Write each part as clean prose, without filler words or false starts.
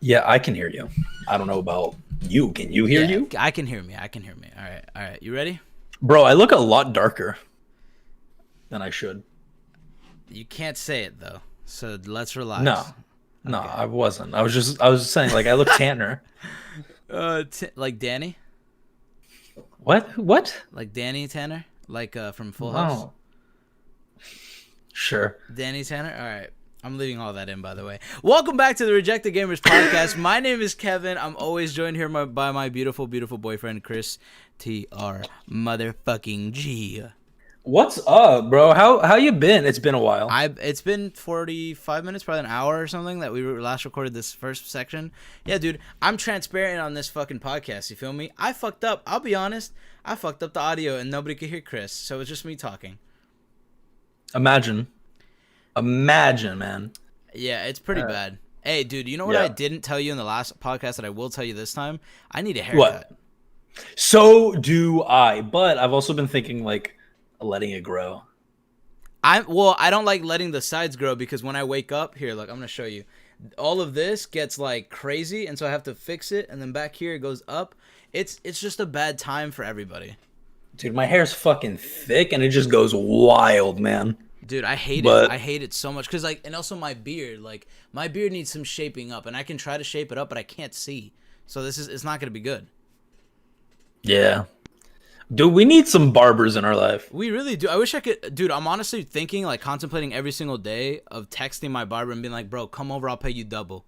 Yeah, I can hear you. I don't know about you. Can you hear Yeah, you? I can hear me. I can hear me. All right. You ready? Bro, I look a lot darker than I should. You can't say it though, so let's relax. No. No, Okay. I wasn't. I was saying like I look tanner. Like Danny, What? What? like Danny Tanner, like from Full House. No. Sure. Danny Tanner. All right. I'm leaving all that in, by the way. Welcome back to the Rejected Gamers podcast. My name is Kevin. I'm always joined here by my beautiful, beautiful boyfriend, Chris T.R. Motherfucking G. What's up, bro? How you been? It's been a while. It's been 45 minutes, probably an hour or something that we last recorded this first section. Yeah, dude, I'm transparent on this fucking podcast. You feel me? I fucked up. I'll be honest. I fucked up the audio and nobody could hear Chris, so it's just me talking. Imagine. Imagine, man. Yeah, it's pretty bad. Hey, dude, you know what Yeah. I didn't tell you in the last podcast that I will tell you this time? I need a haircut. What? So do I, but I've also been thinking like letting it grow. I don't like letting the sides grow because when I wake up, here, look, I'm gonna show you. All of this gets like crazy, and so I have to fix it, and then back here it goes up. It's just a bad time for everybody. Dude, my hair's fucking thick and it just goes wild, man. Dude, I hate But it. I hate it so much because like, and also my beard, like my beard needs some shaping up, and I can try to shape it up, but I can't see. So it's not gonna be good. yeah. Dude, we need some barbers in our life. We really do. I wish I could, dude. I'm honestly thinking, like, contemplating every single day of texting my barber and being like, "Bro, come over. I'll pay you double."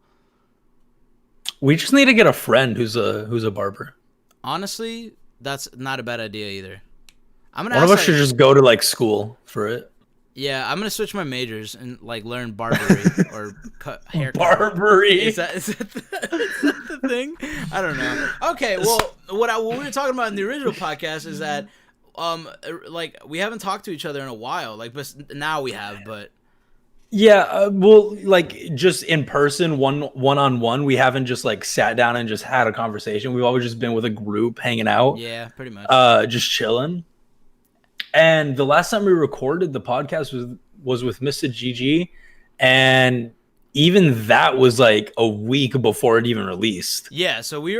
We just need to get a friend who's a barber. Honestly, that's not a bad idea either. I'm gonna One of ask, us should just go to like school for it. yeah, I'm gonna switch my majors and like learn barbery or haircut. Barbery. Is that the thing? I don't know. Okay, well, what we were talking about in the original podcast is that like we haven't talked to each other in a while. Like, but now we have. But Yeah, well, like just in person, one on one. We haven't just like sat down and just had a conversation. We've always just been with a group, hanging out, yeah, pretty much. just chilling. And the last time we recorded the podcast was with Mr. GG, and even that was like a week before it even released. Yeah, so we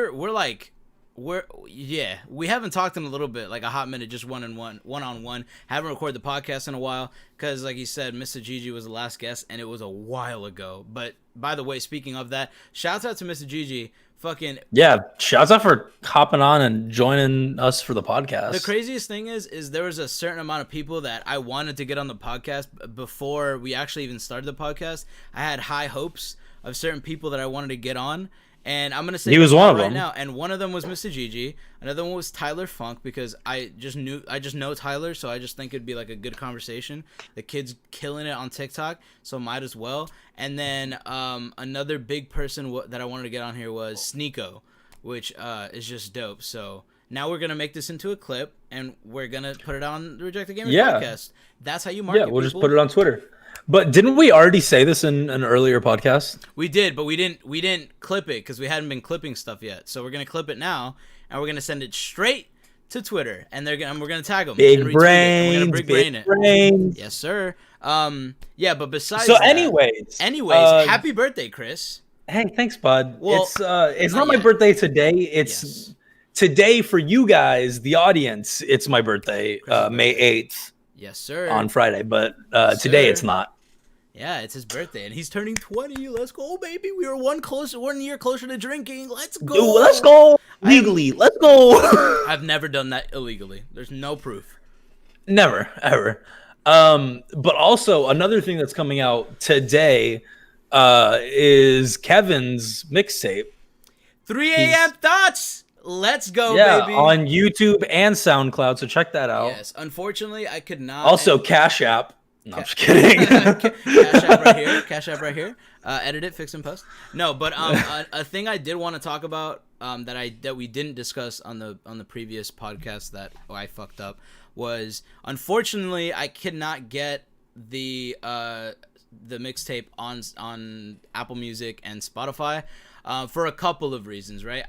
haven't talked in a little bit, like a hot minute, just one on one. Haven't recorded the podcast in a while because, like you said, Mr. Gigi was the last guest, and it was a while ago. But by the way, speaking of that, shouts out to Mr. Gigi. Fucking Yeah, shouts out for hopping on and joining us for the podcast. the craziest thing is there was a certain amount of people that I wanted to get on the podcast before we actually even started the podcast. I had high hopes of certain people that I wanted to get on. And I'm gonna say He was one of right them. now, and one of them was Mr. Gigi. Another one was Tyler Funk because I just know Tyler, so I just think it'd be like a good conversation. The kid's killing it on TikTok, so might as well. And then another big person that I wanted to get on here was Sneeko, which is just dope. So now we're gonna make this into a clip, and we're gonna put it on the Rejected Gamers podcast. That's how you market. Yeah, we'll just people. put it on Twitter. But didn't we already say this in an earlier podcast? We did, but we didn't clip it because we hadn't been clipping stuff yet. So we're gonna clip it now, and we're gonna send it straight to Twitter, and we're gonna tag them. Big and retweet it, and brains, we're gonna big brain it. brains. Yes, sir. Yeah, but besides So, that, anyways, happy birthday, Chris. hey, thanks, bud. Well, It's not not my yet. birthday today. It's Yes. today for you guys, the audience. It's my birthday, Chris's May 8th Yes, sir. on Friday, but Yes, today sir. it's not. Yeah, it's his birthday, and he's turning 20. Let's go, baby. We were 1 year closer to drinking. Let's go. Dude, let's go legally. Let's go. I've never done that illegally. There's no proof. Never, ever. But also another thing that's coming out today is Kevin's mixtape. 3 a.m. thoughts. Let's go, Yeah, baby. on YouTube and SoundCloud. So check that out. Yes, unfortunately, I could not. Also, Cash App. No, I'm just kidding. Cash App right here. Cash App right here. Edit it, fix and post. No, but a thing I did want to talk about that we didn't discuss on the previous podcast that I fucked up was, unfortunately, I could not get the mixtape on Apple Music and Spotify for a couple of reasons, right?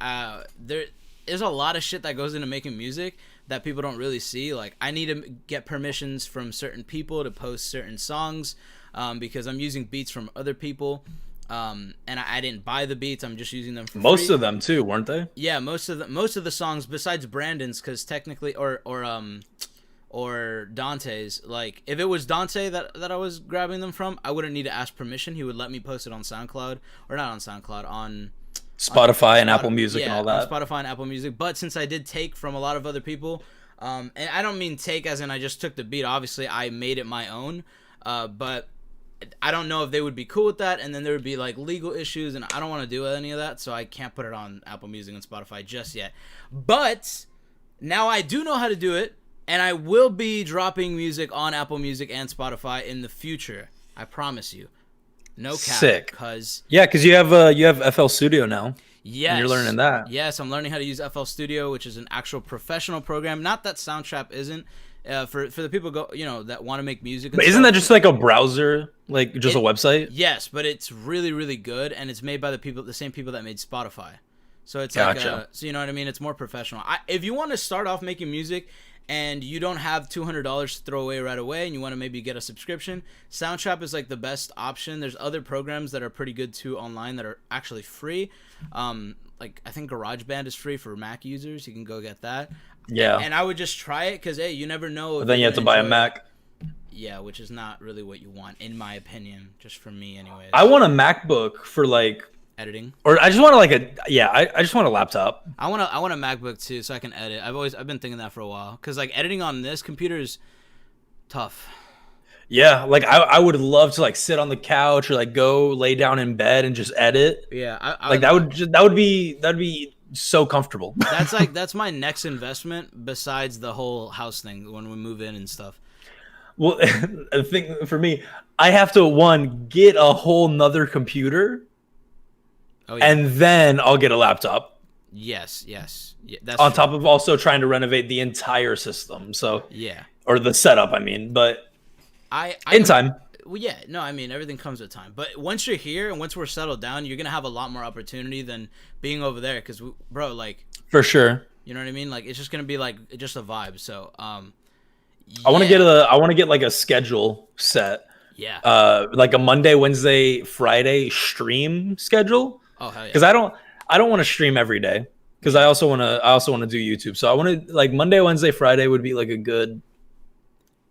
There's a lot of shit that goes into making music that people don't really see. Like, I need to get permissions from certain people to post certain songs because I'm using beats from other people. and I didn't buy the beats. I'm just using them for Most free. of them too, weren't they? Yeah, most of the songs besides Brandon's, because technically, or Dante's. Like, if it was Dante that I was grabbing them from, I wouldn't need to ask permission. He would let me post it on SoundCloud, or not on SoundCloud, on Spotify and Apple Music and all that. On Spotify and Apple Music. But since I did take from a lot of other people, and I don't mean take as in I just took the beat. Obviously, I made it my own. But I don't know if they would be cool with that, and then there would be like legal issues, and I don't want to do any of that, so I can't put it on Apple Music and Spotify just yet. But now I do know how to do it, and I will be dropping music on Apple Music and Spotify in the future. I promise you. No cap. Sick. Cause because you have FL Studio now. yes, and you're learning that. Yes, I'm learning how to use FL Studio, which is an actual professional program. Not that Soundtrap isn't. For the people that want to make music. But isn't that just like a browser, like just a website? Yes, but it's really, really good, and it's made by the same people that made Spotify. So it's Gotcha. like, so you know what I mean? It's more professional. If you want to start off making music and you don't have $200 to throw away right away, and you want to maybe get a subscription, Soundtrap is like the best option. There's other programs that are pretty good too online that are actually free. Like I think GarageBand is free for Mac users. You can go get that. Yeah. And I would just try it because, hey, you never know. But then you have to buy a Mac. Yeah, which is not really what you want, in my opinion, just for me anyways. I want a MacBook for like editing. Or I just want I just want a laptop. I want a MacBook too, so I can edit. I've been thinking that for a while, because like editing on this computer is tough. Yeah, like I would love to like sit on the couch or like go lay down in bed and just edit. Yeah, that would be so comfortable. That's my next investment besides the whole house thing when we move in and stuff. Well, the thing for me, I have to get a whole nother computer. Oh, yeah. And then I'll get a laptop. Yes. Yeah, that's on top of also trying to renovate the entire system. So yeah, or the setup. I mean, but in time. Well, yeah, no, I mean everything comes with time. But once you're here and once we're settled down, you're gonna have a lot more opportunity than being over there. Because, bro, like for sure, you know what I mean. Like it's just gonna be like just a vibe. So yeah. I want to get like a schedule set. Yeah. Like a Monday, Wednesday, Friday stream schedule. Oh hell yeah. Because I don't want to stream every day. Because I also want to do YouTube. So I want to like Monday, Wednesday, Friday would be like a good.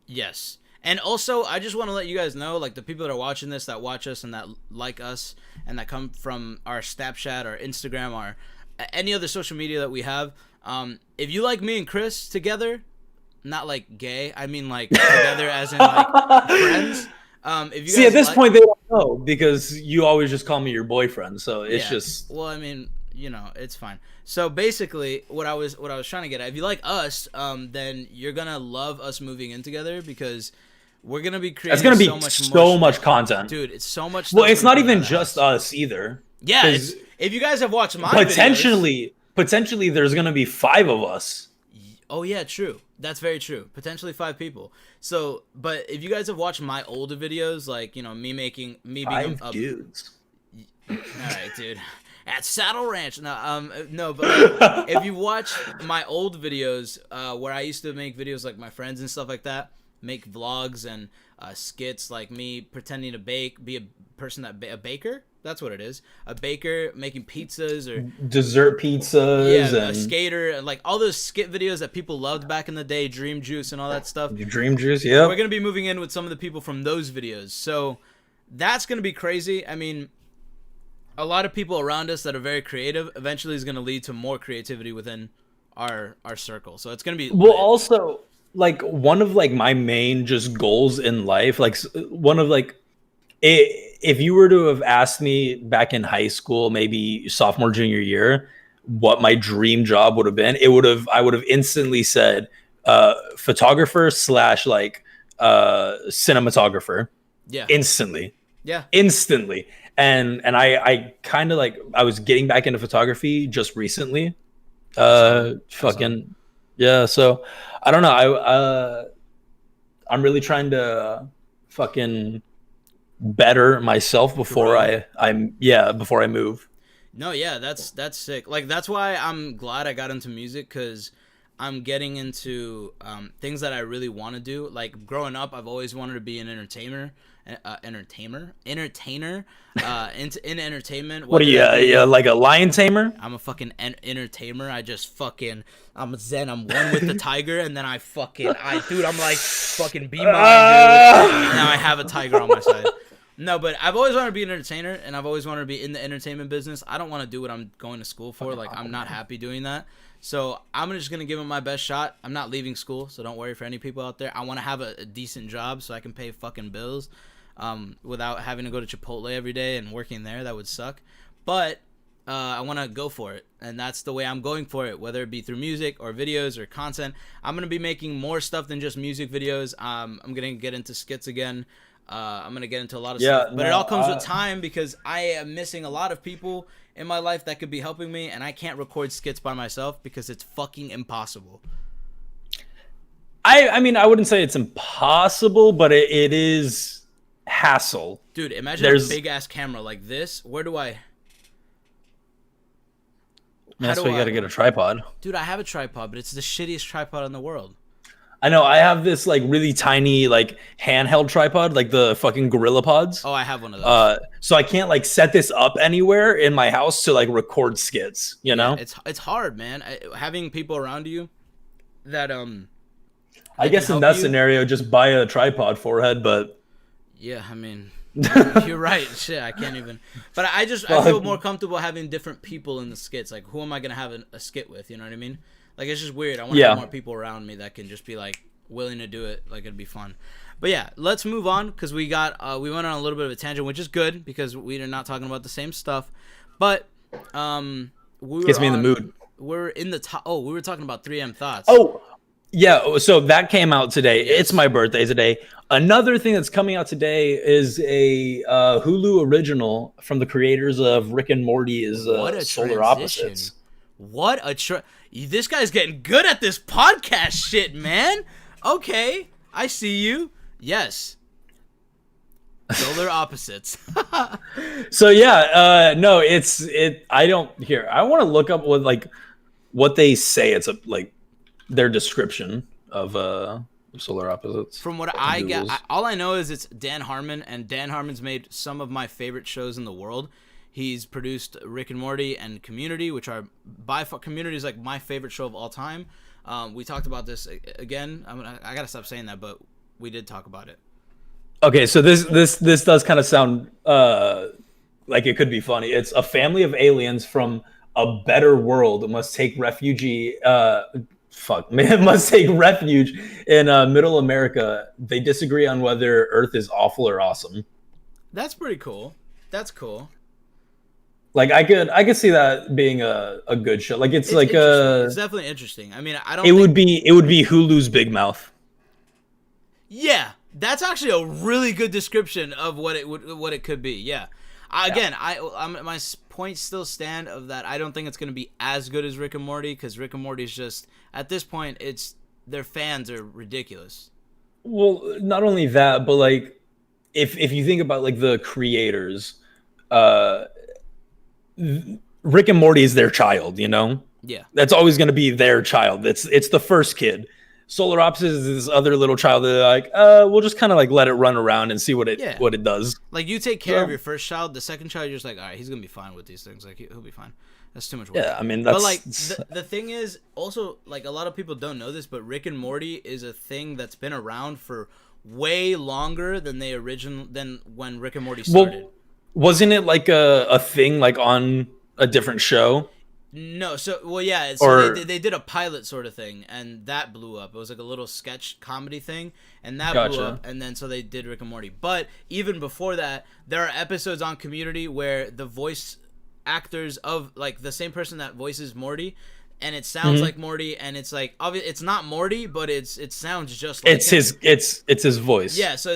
Yes. And also, I just want to let you guys know, like the people that are watching this, that watch us and that like us, and that come from our Snapchat or Instagram or any other social media that we have. If you like me and Chris together, not like gay, I mean like together as in like friends. If you guys at this point they don't know because you always just call me your boyfriend, so it's just. Well, I mean, it's fine. So basically, what I was trying to get at, if you like us, then you're gonna love us moving in together because we're gonna be creating. It's gonna be so much content, dude. It's so much. Well, it's not even just us either. Yeah, if you guys have watched my potentially, there's gonna be 5 of us. Oh yeah, true. That's very true. Potentially 5 people. So, but if you guys have watched my older videos, like me being 5 dudes. All right, dude. At Saddle Ranch. No, but if you watch my old videos, where I used to make videos like my friends and stuff like that, make vlogs and skits like me pretending to be a person a baker. That's what it is. A baker making pizzas or dessert pizzas. Yeah, a skater and like all those skit videos that people loved back in the day, Dream Juice and all that stuff. Dream Juice, yeah. We're gonna be moving in with some of the people from those videos, so that's gonna be crazy. I mean, a lot of people around us that are very creative eventually is gonna lead to more creativity within our circle. So it's gonna be also like one of like my main just goals in life, like one of like if you were to have asked me back in high school, maybe sophomore, junior year, what my dream job would have been, I would have instantly said photographer / like cinematographer. Yeah. Instantly. Yeah. Instantly. And I kind of like I was getting back into photography just recently. Yeah, so I don't know. I'm really trying to fucking better myself before I move. No, yeah, that's sick. Like that's why I'm glad I got into music, because I'm getting into things that I really want to do. Like growing up, I've always wanted to be an entertainer entertainer in entertainment. What are you, like a lion tamer? I'm a fucking entertainer. I'm zen. I'm one with the tiger, and then I'm like fucking be mine, dude. Now I have a tiger on my side. No, but I've always wanted to be an entertainer, and I've always wanted to be in the entertainment business. I don't want to do what I'm going to school for. Like, I'm not happy doing that. So I'm just going to give it my best shot. I'm not leaving school, so don't worry for any people out there. I want to have a decent job so I can pay fucking bills without having to go to Chipotle every day and working there. That would suck. But I want to go for it, and that's the way I'm going for it, whether it be through music or videos or content. I'm going to be making more stuff than just music videos. I'm going to get into skits again. I'm going to get into a lot of stuff, but it all comes with time because I am missing a lot of people in my life that could be helping me, and I can't record skits by myself because it's fucking impossible. I mean, I wouldn't say it's impossible, but it is hassle. Dude, imagine a big-ass camera like this. Where do I... That's why you got to get a tripod. Dude, I have a tripod, but it's the shittiest tripod in the world. I know. I have this like really tiny like handheld tripod, like the fucking Gorilla Pods. Oh, I have one of those. So I can't like set this up anywhere in my house to like record skits. You know, it's hard, man. Having people around you that I guess in that scenario, just buy a tripod, forehead. But yeah, I mean, you're right. Shit, I can't even. But I feel more comfortable having different people in the skits. Like, who am I gonna have a skit with? You know what I mean? Like, it's just weird. I want to have more people around me that can just be, like, willing to do it. Like, it'd be fun. But, yeah, let's move on because we went on a little bit of a tangent, which is good because we are not talking about the same stuff. But gets me in the mood. We're in the top. Oh, we were talking about 3M Thoughts. Oh, yeah. So that came out today. Yes. It's my birthday today. Another thing that's coming out today is a Hulu original from the creators of Rick and Morty is Solar Opposites. What a this guy's getting good at this podcast shit, man. Okay, I see you. Yes. Solar Opposites. So yeah, no, I want to look up what they say. It's like their description of Solar Opposites. From what I get, all I know is it's Dan Harmon, and Dan Harmon's made some of my favorite shows in the world. He's produced Rick and Morty and Community, which are by far, Community is like my favorite show of all time. We talked about this again. I gotta stop saying that, but we did talk about it. Okay, so this does kind of sound like it could be funny. It's a family of aliens from a better world must take refuge in Middle America. They disagree on whether Earth is awful or awesome. That's pretty cool. That's cool. Like I could see that being a good show. Like it's definitely interesting. I mean, it would be Hulu's Big Mouth. Yeah, that's actually a really good description of what it could be. Yeah. Again, my points still stand of that. I don't think it's going to be as good as Rick and Morty because Rick and Morty is just at this point their fans are ridiculous. Well, not only that, but like if you think about like the creators, Rick and Morty is their child, you know? Yeah. That's always going to be their child. It's the first kid. Solar Opposites is this other little child that they're like, we'll just kind of like let it run around and see what it does. Like you take care of your first child, the second child you're just like, all right, he's going to be fine with these things. Like he'll be fine. That's too much work. Yeah, I mean, that's... But like the thing is also like a lot of people don't know this, but Rick and Morty is a thing that's been around for way longer than than when Rick and Morty started. Well, wasn't it like a thing like on a different show? No, they did a pilot sort of thing, and that blew up. It was like a little sketch comedy thing, and that blew up, and then so they did Rick and Morty. But even before that, there are episodes on Community where the voice actors of like the same person that voices Morty, and it sounds like Morty, and it's like it's not Morty, but it sounds just like it's his voice. Yeah, so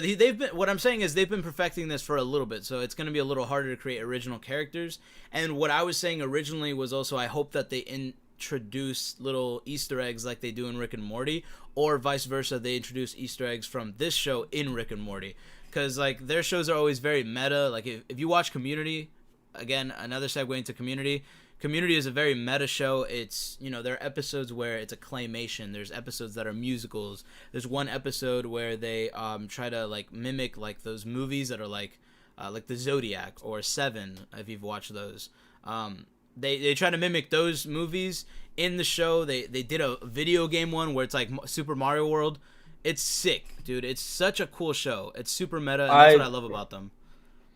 what I'm saying is they've been perfecting this for a little bit, so it's going to be a little harder to create original characters. And what I was saying originally was also I hope that they introduce little Easter eggs like they do in Rick and Morty, or vice versa, they introduce Easter eggs from this show in Rick and Morty, because like their shows are always very meta. Like if you watch Community, again, another segue into Community. Community is a very meta show. It's, there are episodes where it's a claymation. There's episodes that are musicals. There's one episode where they try to like mimic like those movies that are like the Zodiac or Seven, if you've watched those. They try to mimic those movies in the show. They did a video game one where it's like Super Mario World. It's sick, dude. It's such a cool show. It's super meta, and that's what I love about them.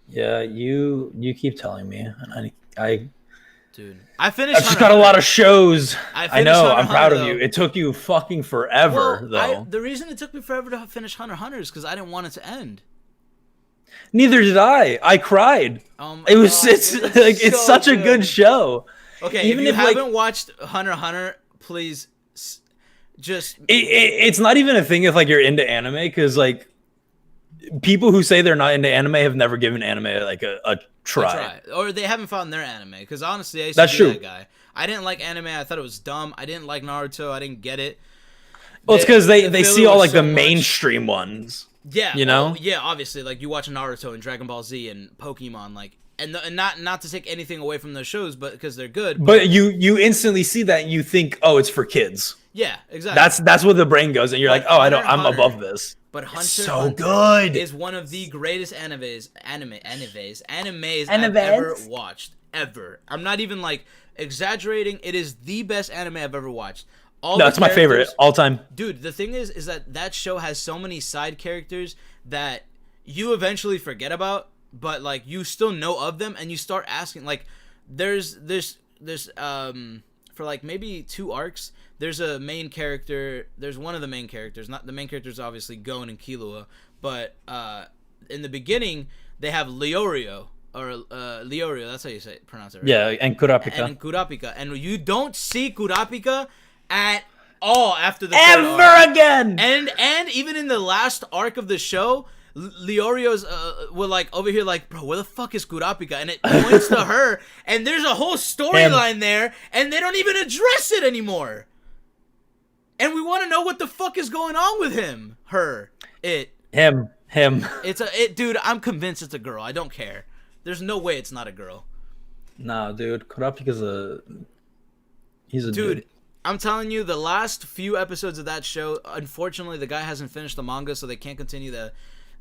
Yeah, you keep telling me, and I dude, I finished. I've just got a lot of shows. I know. Hunter I'm proud Hunter, of you. It took you fucking forever, though. The reason it took me forever to finish Hunter x Hunter is because I didn't want it to end. Neither did I. I cried. It's such a good show. Okay, even if you haven't watched Hunter x Hunter, please just. It's not even a thing if like you're into anime, because like people who say they're not into anime have never given anime like a try. Or they haven't found their anime. Because honestly, I used to be that guy. I didn't like anime. I thought it was dumb. I didn't like Naruto. I didn't get it. Well, it's because they see all like the mainstream ones. Yeah, you know. Yeah, obviously, like you watch Naruto and Dragon Ball Z and Pokemon, like, and not to take anything away from those shows, but because they're good. But you instantly see that and you think, oh, it's for kids. Yeah, exactly. That's where the brain goes, and you're like, oh, I'm above this. But Hunter so good is one of the greatest animes I've ever watched. Ever. I'm not even like exaggerating. It is the best anime I've ever watched. It's my favorite all time. Dude, the thing is that show has so many side characters that you eventually forget about, but like you still know of them, and you start asking. Like, there's for like maybe 2 arcs. There's a main character. There's one of the main characters. Not the main character is obviously Gon and Killua, but in the beginning they have Leorio. Or Leorio, that's how you pronounce it, right? Yeah, and Kurapika. And you don't see Kurapika at all after the ever arc. Again. And even in the last arc of the show, Leorio's were like over here like, bro, where the fuck is Kurapika? And it points to her, and there's a whole storyline there, and they don't even address it anymore. And we want to know what the fuck is going on with him, her, it, him. Dude. I'm convinced it's a girl. I don't care. There's no way it's not a girl. Nah, dude. Kurapika's he's a dude. I'm telling you, the last few episodes of that show, unfortunately, the guy hasn't finished the manga, so they can't continue the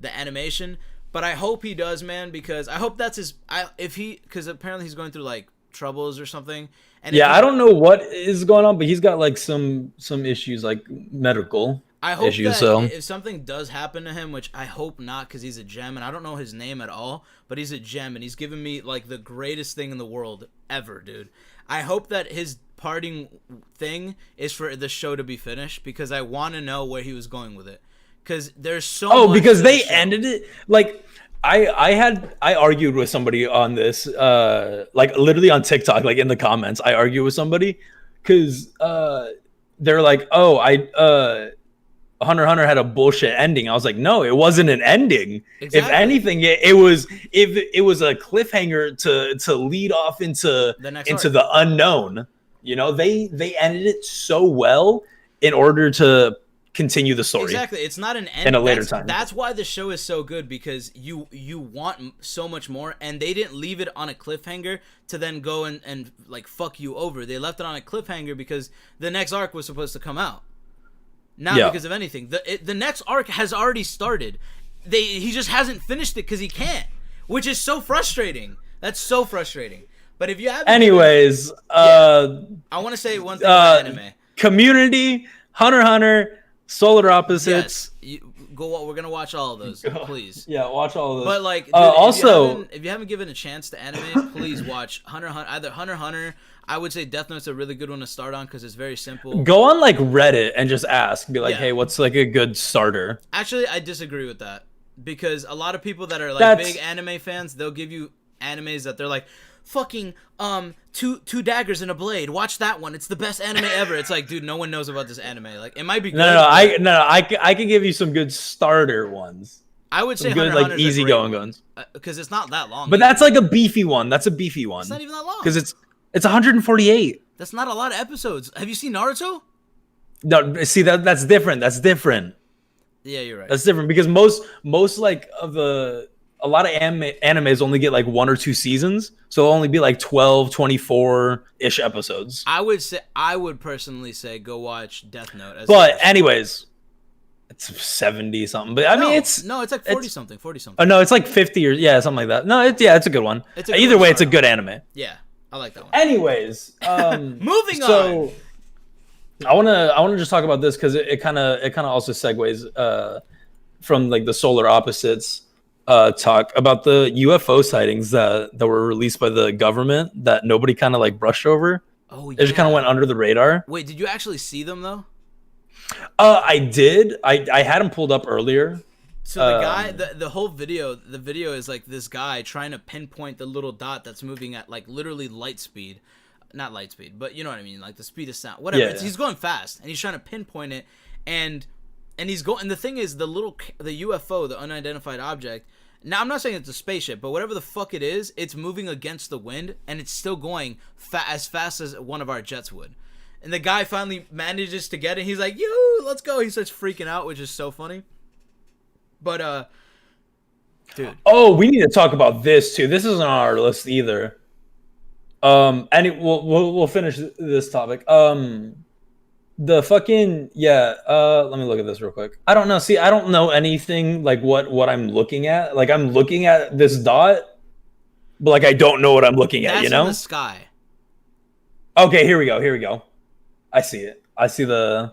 animation. But I hope he does, man, because I hope that's his. Because apparently he's going through like troubles or something. And yeah, I don't know what is going on, but he's got like some issues, like medical. I hope issues, that if something does happen to him, which I hope not, because he's a gem, and I don't know his name at all, but he's a gem, and he's given me like the greatest thing in the world ever, dude. I hope that his parting thing is for the show to be finished, because I want to know where he was going with it. Because there's so much because they ended it like I argued with somebody on this, like literally on TikTok, like in the comments, I argued with somebody because they're like, Hunter x Hunter had a bullshit ending. I was like, no, it wasn't an ending. Exactly. If anything, it was a cliffhanger to lead off into the unknown. You know, they ended it so well in order to continue the story. Exactly. It's not an end in a later time. That's why the show is so good, because you want so much more, and they didn't leave it on a cliffhanger to then go and like fuck you over. They left it on a cliffhanger because the next arc was supposed to come out. Not because of anything. The next arc has already started. He just hasn't finished it because he can't, which is so frustrating. That's so frustrating. But if you have, anyways, I want to say one thing about anime. Community, Hunter x Hunter, Solar Opposites. Yes, we're gonna watch all of those, please. Yeah, watch all of those. But like, dude, also, if you haven't given a chance to anime, please watch Hunter x Hunter. Either Hunter x Hunter. I would say Death Note's a really good one to start on because it's very simple. Go on like Reddit and just ask, be like, hey, what's like a good starter? Actually, I disagree with that, because a lot of people that are like big anime fans, they'll give you animes that they're like, fucking two daggers and a blade. Watch that one. It's the best anime ever. It's like, dude, no one knows about this anime. Like, it might be good. I can give you some good starter ones. I would say good, like easygoing ones, because it's not that long. But that's like a beefy one. That's a beefy one. It's not even that long because it's 148. That's not a lot of episodes. Have you seen Naruto? No, see that's different. That's different. Yeah, you're right. That's different because most like of the a lot of animes only get like 1 or 2 seasons, so it'll only be like 12, 24-ish episodes. I would personally say go watch Death Note. But anyways, it's 70 something. But I mean, it's like 40 something. Oh no, it's like 50 or yeah, something like that. No, it's a good one. Either way, it's a good anime. Yeah, I like that one. Anyways, moving on. I wanna just talk about this because it kind of also segues from like the solar opposites talk about the UFO sightings that were released by the government that nobody kind of like brushed over. Oh, yeah. It just kind of went under the radar. Wait, did you actually see them though? I did. I had them pulled up earlier. So the guy, the whole video, the video is like this guy trying to pinpoint the little dot that's moving at like literally light speed. Not light speed, but you know what I mean, like the speed of sound. Whatever. Yeah. He's going fast, and he's trying to pinpoint it, and he's going. And the thing is, the UFO, the unidentified object. Now I'm not saying it's a spaceship, but whatever the fuck it is, it's moving against the wind, and it's still going as fast as one of our jets would. And the guy finally manages to get it. He's like, "Yo, let's go!" He starts freaking out, which is so funny. But dude. Oh, we need to talk about this too. This isn't on our list either. And we'll finish this topic. The fucking let me look at this real quick. I don't know. See, I don't know anything like what I'm looking at. Like I'm looking at this dot, but like I don't know what I'm looking at. You know, in the sky. Okay, here we go. I see it. I see the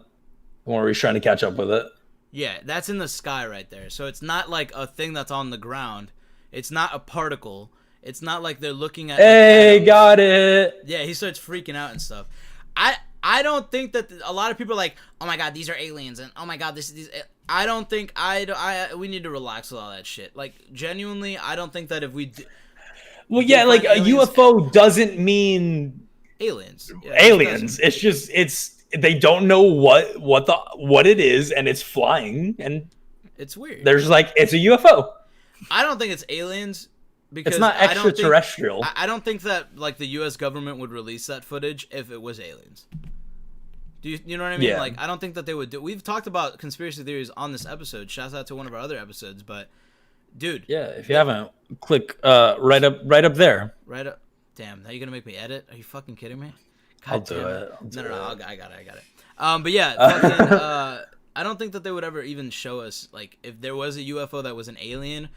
one where he's trying to catch up with it. Yeah, that's in the sky right there. So it's not like a thing that's on the ground. It's not a particle. It's not like they're looking at. Hey, got it. Yeah, he starts freaking out and stuff. I don't think that a lot of people are like, oh my god, these are aliens, and oh my god, these. I don't think we need to relax with all that shit. Like genuinely, I don't think that if we. Well, yeah, like a UFO doesn't mean aliens. Yeah, aliens. It's just they don't know what it is, and it's flying, and it's weird. There's like it's a UFO. I don't think it's aliens. Because it's not extraterrestrial. I don't think that like the U.S. government would release that footage if it was aliens. Do you know what I mean? Yeah. Like I don't think that they would do. We've talked about conspiracy theories on this episode. Shouts out to one of our other episodes, but dude. Yeah, if you haven't, click right up there. Right up. Damn, now you're gonna make me edit? Are you fucking kidding me? God I'll do it. No, I got it. But yeah, fucking, I don't think that they would ever even show us like if there was a UFO that was an alien.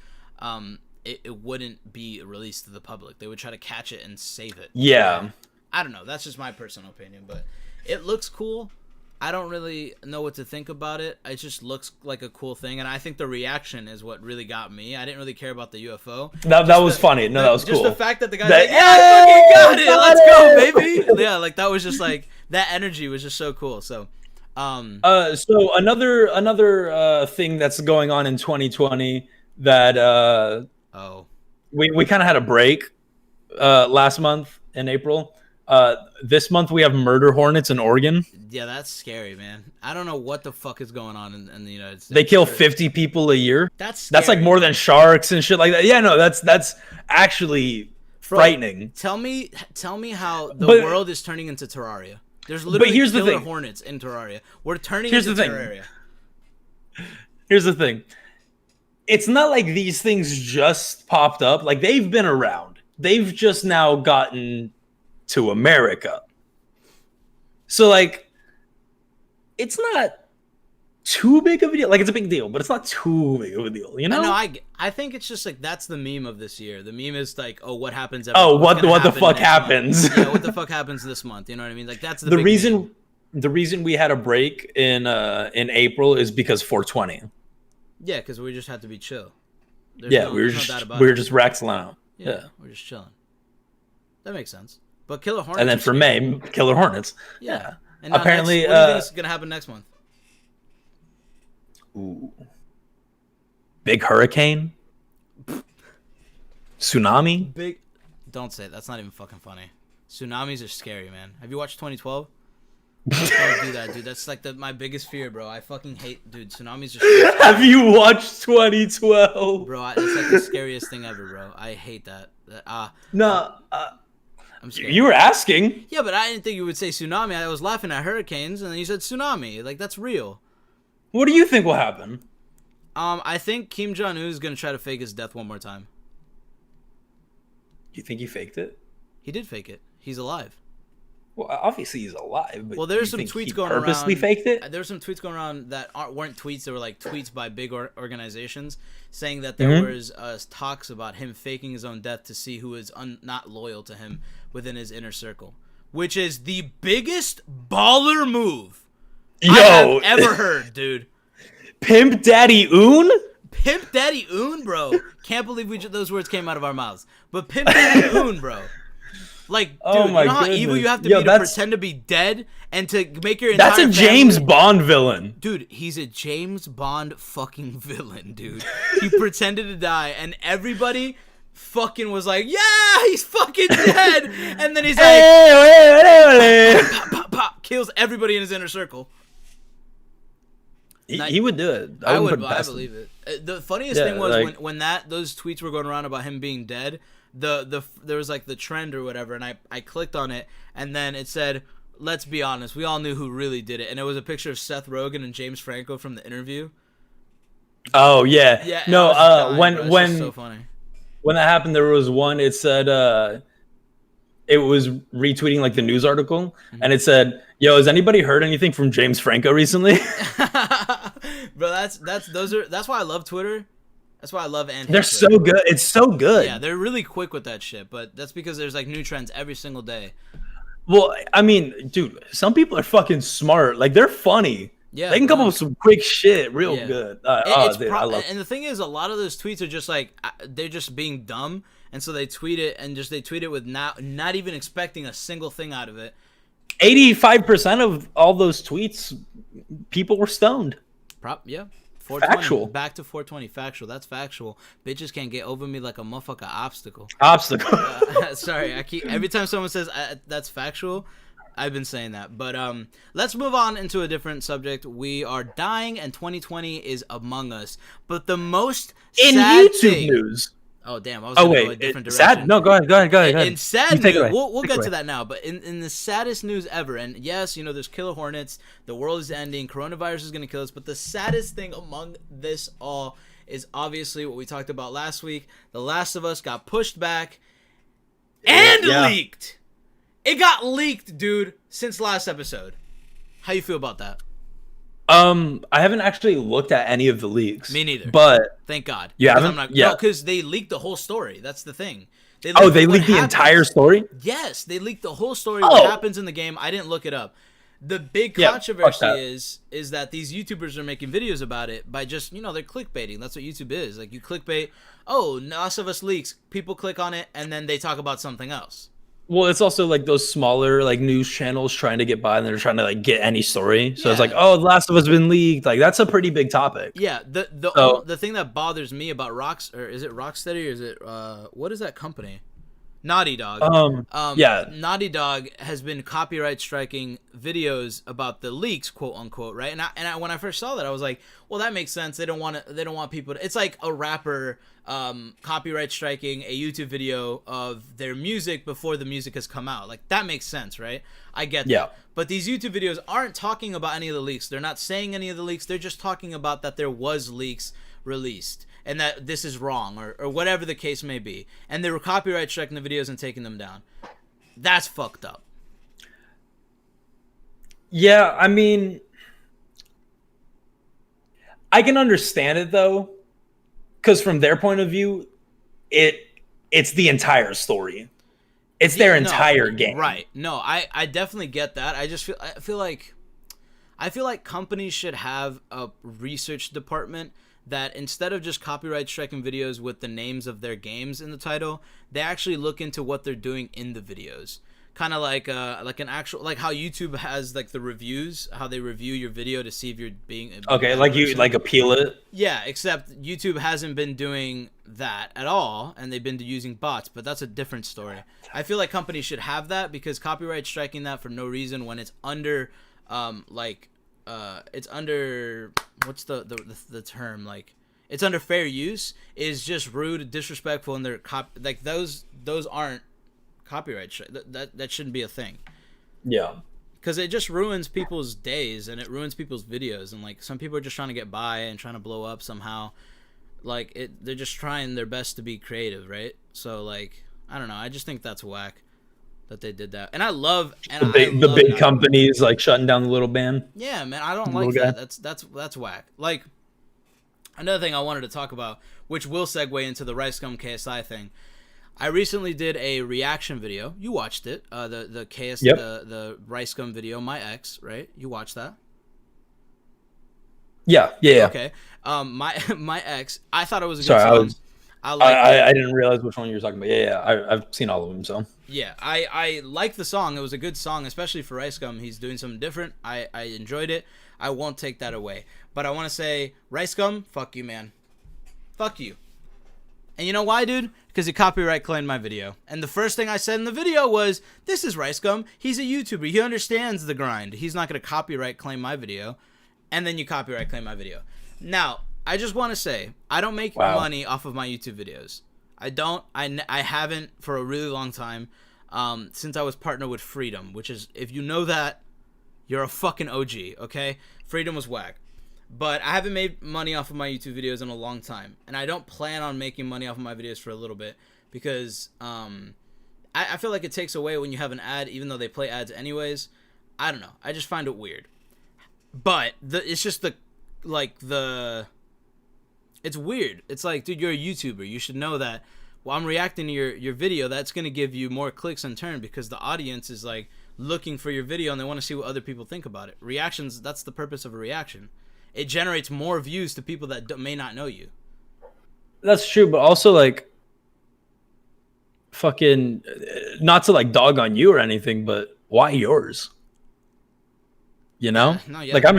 It wouldn't be released to the public. They would try to catch it and save it. Yeah. I don't know. That's just my personal opinion, but it looks cool. I don't really know what to think about it. It just looks like a cool thing, and I think the reaction is what really got me. I didn't really care about the UFO. That was funny. No, that was cool. Just the fact that the guy's like, yeah, I fucking got it. Let's go, baby. Yeah, like that was just like that energy was just so cool. So so another thing that's going on in 2020 that we kind of had a break last month in April. This month we have murder hornets in Oregon. Yeah, that's scary, man. I don't know what the fuck is going on in the United States. They kill 50 people a year. That's scary. Like more than sharks and shit like that. Yeah, no, that's actually frightening. Tell me how the world is turning into Terraria. There's literally killer hornets in Terraria. We're turning into Terraria. Here's the thing. It's not like these things just popped up. Like they've been around. They've just now gotten to America. So like, it's not too big of a deal. Like it's a big deal, but it's not too big of a deal. You know? No, I think it's just like that's the meme of this year. The meme is like, oh, what happens? What the fuck happens? Yeah, what the fuck happens this month? You know what I mean? Like that's the reason. Meme. The reason we had a break in April is because 420. Yeah, because we just had to be chill. We were just raxing out. Yeah, we're just chilling. That makes sense. But killer hornets. And then for May, killer hornets. Yeah. And apparently, what do you think is gonna happen next month? Ooh. Big hurricane. Tsunami. Don't say it. That's not even fucking funny. Tsunamis are scary, man. Have you watched 2012? Don't do that, dude. That's like my biggest fear, bro. I fucking hate, dude. Tsunamis are scary. Have you watched 2012? Bro, it's like the scariest thing ever, bro. I hate that. I'm scared. You were asking. Yeah, but I didn't think you would say tsunami. I was laughing at hurricanes, and then you said tsunami. Like, that's real. What do you think will happen? I think Kim Jong-un is gonna try to fake his death one more time. You think he faked it? He did fake it. He's alive. Well, obviously he's alive. But Well, there's you some think tweets he going purposely around. faked it. There were some tweets going around that weren't tweets. They were like tweets by big organizations saying that there was talks about him faking his own death to see who is not loyal to him within his inner circle, which is the biggest baller move I have ever heard, dude. Pimp Daddy Un? Pimp Daddy Un, bro. Can't believe those words came out of our mouths. But Pimp Daddy Un, bro. Like, dude, Oh my you know how goodness. evil you have to Yo, be to pretend to be dead and to make your entire That's a James family... Bond villain. Dude, he's a James Bond fucking villain, dude. He pretended to die, and everybody fucking was like, yeah, he's fucking dead. And then he's like, pop, pop, pop, kills everybody in his inner circle. He would do it. I wouldn't put it I past him. believe it. The funniest thing was when those tweets were going around about him being dead, there was like the trend or whatever, and I clicked on it, and then it said, let's be honest, we all knew who really did it, and it was a picture of Seth Rogen and James Franco from The Interview. Oh yeah. Yeah. No. When so funny. When that happened, there was one. It said it was retweeting like the news article, and it said, "Yo, has anybody heard anything from James Franco recently?" Bro, that's why I love Twitter. That's why I love They're so good. It's so good. Yeah, they're really quick with that shit, but that's because there's like new trends every single day. Well, I mean, dude, some people are fucking smart. Like they're funny. Yeah, they can come up with some quick shit real good. I love. And the thing is, a lot of those tweets are just like they're just being dumb, and so they tweet it with not even expecting a single thing out of it. 85% of all those tweets, people were stoned. Yeah. 420. Factual. Back to 420. Factual. That's factual. Bitches can't get over me like a motherfucker obstacle. Sorry, every time someone says that's factual, I've been saying that. But let's move on into a different subject. We are dying, and 2020 is among us. But the most in sad YouTube thing, news. Oh damn! I was gonna go a different direction. Sad? No, go ahead. In sad news, we'll get to that now. But in the saddest news ever, and yes, there's killer hornets. The world is ending. Coronavirus is gonna kill us. But the saddest thing among this all is obviously what we talked about last week. The Last of Us got pushed back and leaked. It got leaked, dude. Since last episode, how you feel about that? I haven't actually looked at any of the leaks. Me neither. But thank God. You haven't? No, because they leaked the whole story. That's the thing. They leaked the entire story? Yes, they leaked the whole story. What happens in the game? I didn't look it up. The big controversy is that these YouTubers are making videos about it by just, they're clickbaiting. That's what YouTube is. Like, you clickbait, Last of Us leaks. People click on it, and then they talk about something else. Well, it's also like those smaller like news channels trying to get by, and they're trying to like get any story. So it's like, The Last of Us been leaked. Like that's a pretty big topic. Yeah. The thing that bothers me about is it Rocksteady or is it what is that company? Naughty Dog. Naughty Dog has been copyright striking videos about the leaks, quote unquote, right? And I when I first saw that, I was like, well, that makes sense. They don't want people to. It's like a rapper copyright striking a YouTube video of their music before the music has come out. Like that makes sense, right? I get that. But these YouTube videos aren't talking about any of the leaks. They're not saying any of the leaks. They're just talking about that there was leaks released and that this is wrong or whatever the case may be. And they were copyright striking the videos and taking them down. That's fucked up. Yeah, I mean, I can understand it though, because from their point of view, it's the entire story. It's their entire game. Right. No, I definitely get that. I feel like companies should have a research department that instead of just copyright striking videos with the names of their games in the title, they actually look into what they're doing in the videos. Kind of like an actual, like how YouTube has like the reviews, how they review your video to see if you're being okay, like person. You like appeal it. Yeah, except YouTube hasn't been doing that at all, and they've been using bots. But that's a different story. I feel like companies should have that because copyright striking that for no reason when it's under, it's under what's the term, like it's under fair use is just rude, disrespectful, and they're those aren't copyright that shouldn't be a thing. Yeah. because it just ruins people's days and it ruins people's videos, and like some people are just trying to get by and trying to blow up somehow. Like they're just trying their best to be creative, right? So like I don't know, I just think that's whack that they did that. And I love the big companies like shutting down the little band. Yeah, man, I don't like that. That's whack. Like another thing I wanted to talk about, which will segue into the Rice Gum KSI thing. I recently did a reaction video. You watched it. The Rice Gum video, My Ex, right? You watched that? Yeah. Okay. My Ex. I thought it was a good song. I didn't realize which one you were talking about. Yeah. I've seen all of them. So yeah, I liked the song. It was a good song, especially for Rice Gum. He's doing something different. I enjoyed it. I won't take that away. But I want to say, Rice Gum, fuck you, man. Fuck you. And you know why, dude? Because he copyright claimed my video. And the first thing I said in the video was, this is Rice Gum. He's a YouTuber. He understands the grind. He's not going to copyright claim my video. And then you copyright claim my video. Now, I just want to say, I don't make money off of my YouTube videos. I don't. I haven't for a really long time, since I was partnered with Freedom, which is, if you know that, you're a fucking OG, okay? Freedom was whack. But I haven't made money off of my YouTube videos in a long time. And I don't plan on making money off of my videos for a little bit. Because I feel like it takes away when you have an ad, even though they play ads anyways. I don't know. I just find it weird. But it's just it's weird. It's like, dude, you're a YouTuber. You should know that while I'm reacting to your video, that's going to give you more clicks in turn, because the audience is like looking for your video and they want to see what other people think about it. Reactions, that's the purpose of a reaction. It generates more views to people that may not know you. That's true, but also like fucking, not to like dog on you or anything, but why yours? You know? No, yeah. Like I'm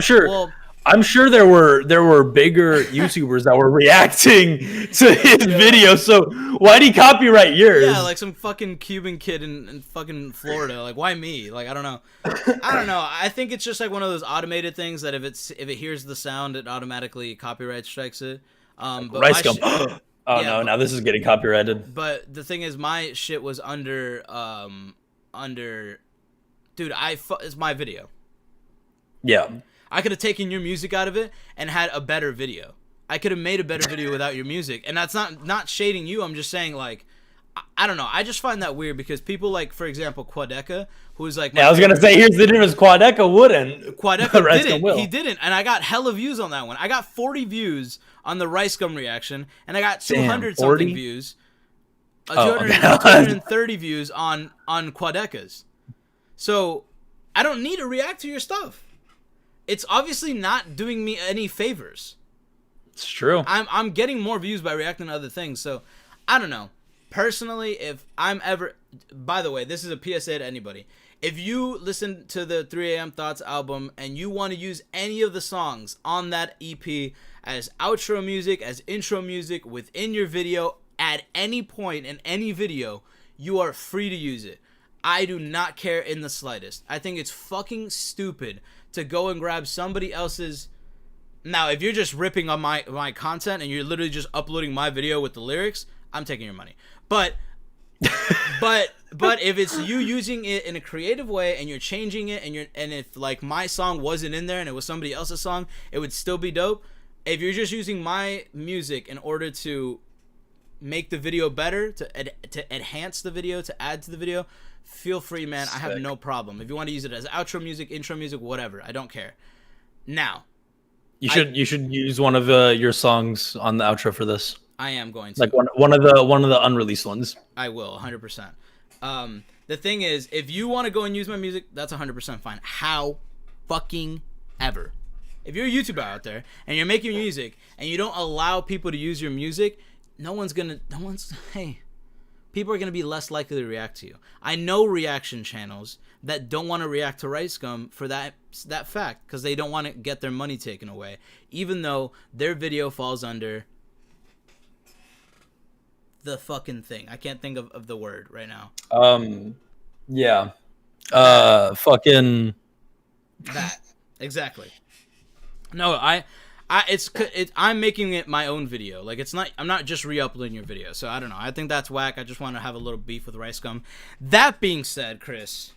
sure there were bigger YouTubers that were reacting to his video. So why did he copyright yours? Yeah, like some fucking Cuban kid in fucking Florida. Like, why me? Like, I don't know. I think it's just like one of those automated things that if it hears the sound, it automatically copyright strikes it. But Rice Gum. No! Now this is getting copyrighted. But the thing is, my shit was under. Dude, it's my video. Yeah. I could have taken your music out of it and had a better video. I could have made a better video without your music. And that's not shading you. I'm just saying, like, I don't know. I just find that weird because people like, for example, Quadeca, who's like... I was going to say, here's the difference. Quadeca wouldn't. Quadeca didn't. He didn't. And I got hella views on that one. I got 40 views on the Rice Gum reaction. And I got 200-something views. 230 views on Quadeca's. So, I don't need to react to your stuff. It's obviously not doing me any favors. It's true. I'm getting more views by reacting to other things. So, I don't know. Personally, if I'm ever... By the way, this is a PSA to anybody. If you listen to the 3AM Thoughts album and you want to use any of the songs on that EP as outro music, as intro music within your video, at any point in any video, you are free to use it. I do not care in the slightest. I think it's fucking stupid to go and grab somebody else's... Now, if you're just ripping on my content and you're literally just uploading my video with the lyrics, I'm taking your money. But if it's you using it in a creative way and you're changing it and if like my song wasn't in there and it was somebody else's song, it would still be dope. If you're just using my music in order to make the video better, to enhance the video, to add to the video, feel free, man. I have no problem. If you want to use it as outro music, intro music, whatever, I don't care. Now, you should use one of your songs on the outro for this. I am going to, like one of the unreleased ones. I will 100%. The thing is, if you want to go and use my music, that's 100% fine. How fucking ever. If you're a YouTuber out there and you're making music and you don't allow people to use your music, people are going to be less likely to react to you. I know reaction channels that don't want to react to Rice Gum for that fact, because they don't want to get their money taken away, even though their video falls under the fucking thing. I can't think of the word right now. Yeah. Fucking... That. Exactly. No, I'm making it my own video. Like, I'm not just re-uploading your video. So I don't know. I think that's whack. I just want to have a little beef with Rice Gum. That being said, Chris,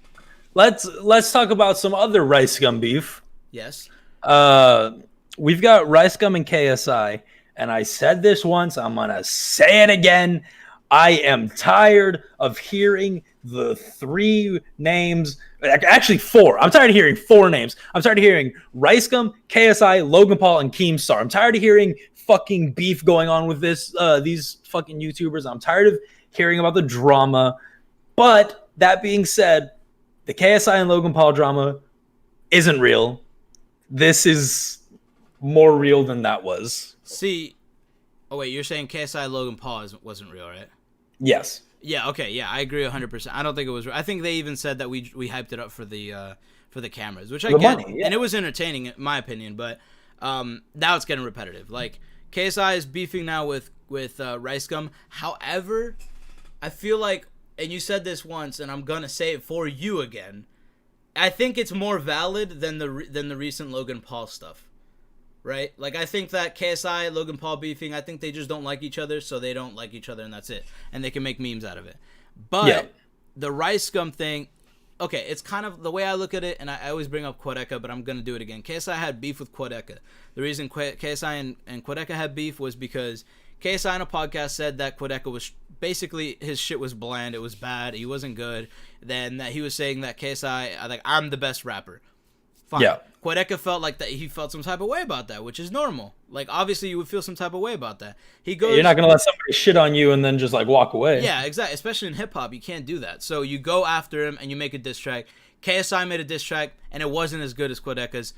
let's talk about some other Rice Gum beef. Yes. We've got Rice Gum and KSI, and I said this once, I'm gonna say it again. I am tired of hearing the three names, actually four. I'm tired of hearing four names. I'm tired of hearing Rice Gum, KSI, Logan Paul, and Keemstar. I'm tired of hearing fucking beef going on with these fucking YouTubers. I'm tired of hearing about the drama. But that being said, the KSI and Logan Paul drama isn't real. This is more real than that was. See, oh wait, you're saying KSI Logan Paul wasn't real, right? Yes. Yeah. Okay. Yeah, I agree 100%. I don't think it was real. I think they even said that we hyped it up for the cameras, which I get, money, yeah. and it was entertaining in my opinion. But now it's getting repetitive. Like KSI is beefing now with Rice Gum. However, I feel like, and you said this once, and I'm gonna say it for you again. I think it's more valid than the recent Logan Paul stuff, right? Like I think that KSI, Logan Paul beefing, I think they just don't like each other, so they don't like each other, and that's it. And they can make memes out of it. But the Rice Gum thing, okay, it's kind of the way I look at it, and I always bring up Quadeca, but I'm gonna do it again. KSI had beef with Quadeca. The reason KSI and Quadeca had beef was because KSI on a podcast said that Quadeca was basically, his shit was bland, it was bad, he wasn't good. Then that he was saying that KSI, like, I'm the best rapper. Fine. Yeah. Quadeca felt like that he felt some type of way about that, which is normal. Like, obviously, you would feel some type of way about that. He goes, you're not gonna let somebody shit on you and then just like walk away. Yeah, exactly. Especially in hip hop, you can't do that. So you go after him and you make a diss track. KSI made a diss track and it wasn't as good as Quadeca's.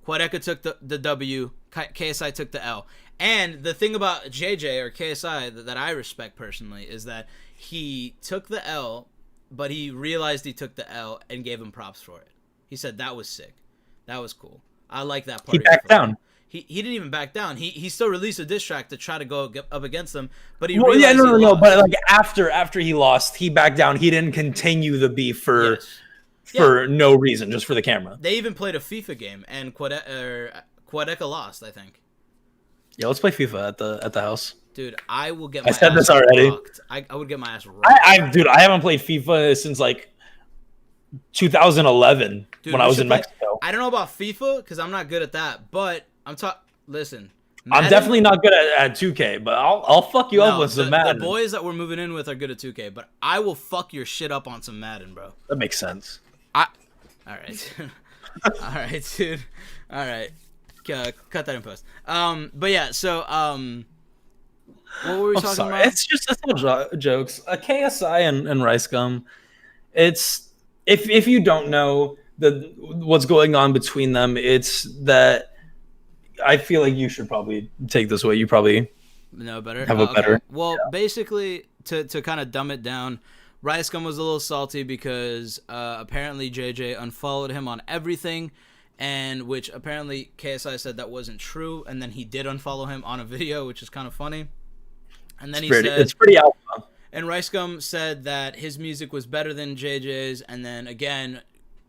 Quadeca took the W, KSI took the L. And the thing about JJ or KSI that I respect personally is that he took the L, but he realized he took the L and gave him props for it. He said that was sick. That was cool. I like that part. He backed down. He didn't even back down. He still released a diss track to try to go up against them, but he no. But like after he lost, he backed down. He didn't continue the beef for no reason, just for the camera. They even played a FIFA game, and Quadeca lost, I think. Yeah, let's play FIFA at the house. Dude, I will get my said ass this already. rocked. I would get my ass rocked. I haven't played FIFA since like 2011 when I was in Mexico. I don't know about FIFA because I'm not good at that, but listen. Madden, I'm definitely not good at 2K, but I'll fuck you up with some Madden. The boys that we're moving in with are good at 2K, but I will fuck your shit up on some Madden, bro. That makes sense. All right. All right, dude. All right. Cut that in post. But yeah, so what were we talking about? It's all jokes. KSI and Rice Gum. It's if you don't know what's going on between them, it's that I feel like you should probably take this away. You probably know better. Have a better. Well, basically, to kind of dumb it down, Rice Gum was a little salty because apparently JJ unfollowed him on everything, and which apparently KSI said that wasn't true, and then he did unfollow him on a video, which is kind of funny. And then it's pretty alpha. And Rice Gum said that his music was better than JJ's, and then again,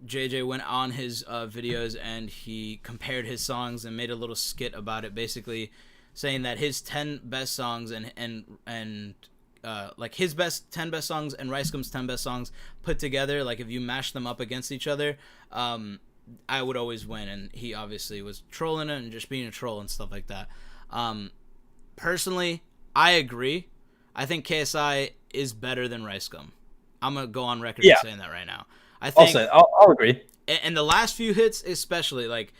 JJ went on his videos and he compared his songs and made a little skit about it, basically saying that his 10 best songs and like his 10 best songs and Rice Gum's 10 best songs put together, like if you mash them up against each other, I would always win. And he obviously was trolling it and just being a troll and stuff like that. Personally, I agree. I think KSI is better than Rice Gum. I'm gonna go on record saying that right now. I think I'll agree. And the last few hits, especially, like,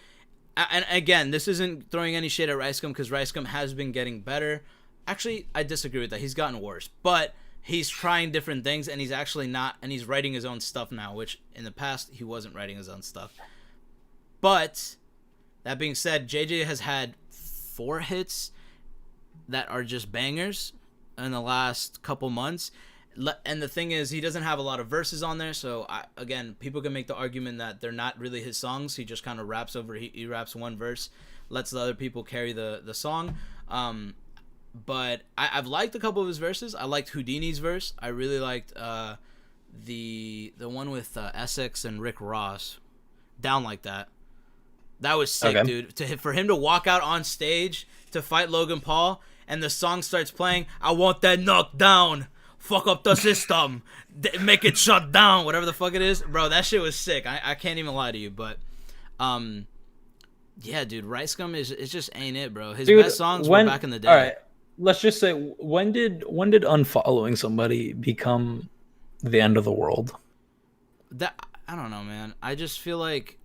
and again, this isn't throwing any shade at Rice Gum because Rice Gum has been getting better. Actually, I disagree with that. He's gotten worse, but he's trying different things, and he's actually not, and he's writing his own stuff now, which in the past he wasn't writing his own stuff. But that being said, JJ has had 4 hits that are just bangers in the last couple months. And the thing is, he doesn't have a lot of verses on there, so again, people can make the argument that they're not really his songs. He just kind of raps over. He raps one verse, lets the other people carry the song. But I've liked a couple of his verses. I liked Houdini's verse. I really liked the one with Essex and Rick Ross. Down Like That. That was sick, dude. For him to walk out on stage to fight Logan Paul, and the song starts playing, I want that knockdown. fuck up the system, make it shut down, whatever the fuck it is, bro. That shit was sick. I can't even lie to you, but yeah, dude, Rice Scum is just ain't it, bro. His best songs were back in the day. All right, let's just say when did unfollowing somebody become the end of the world? That I don't know, man. I just feel like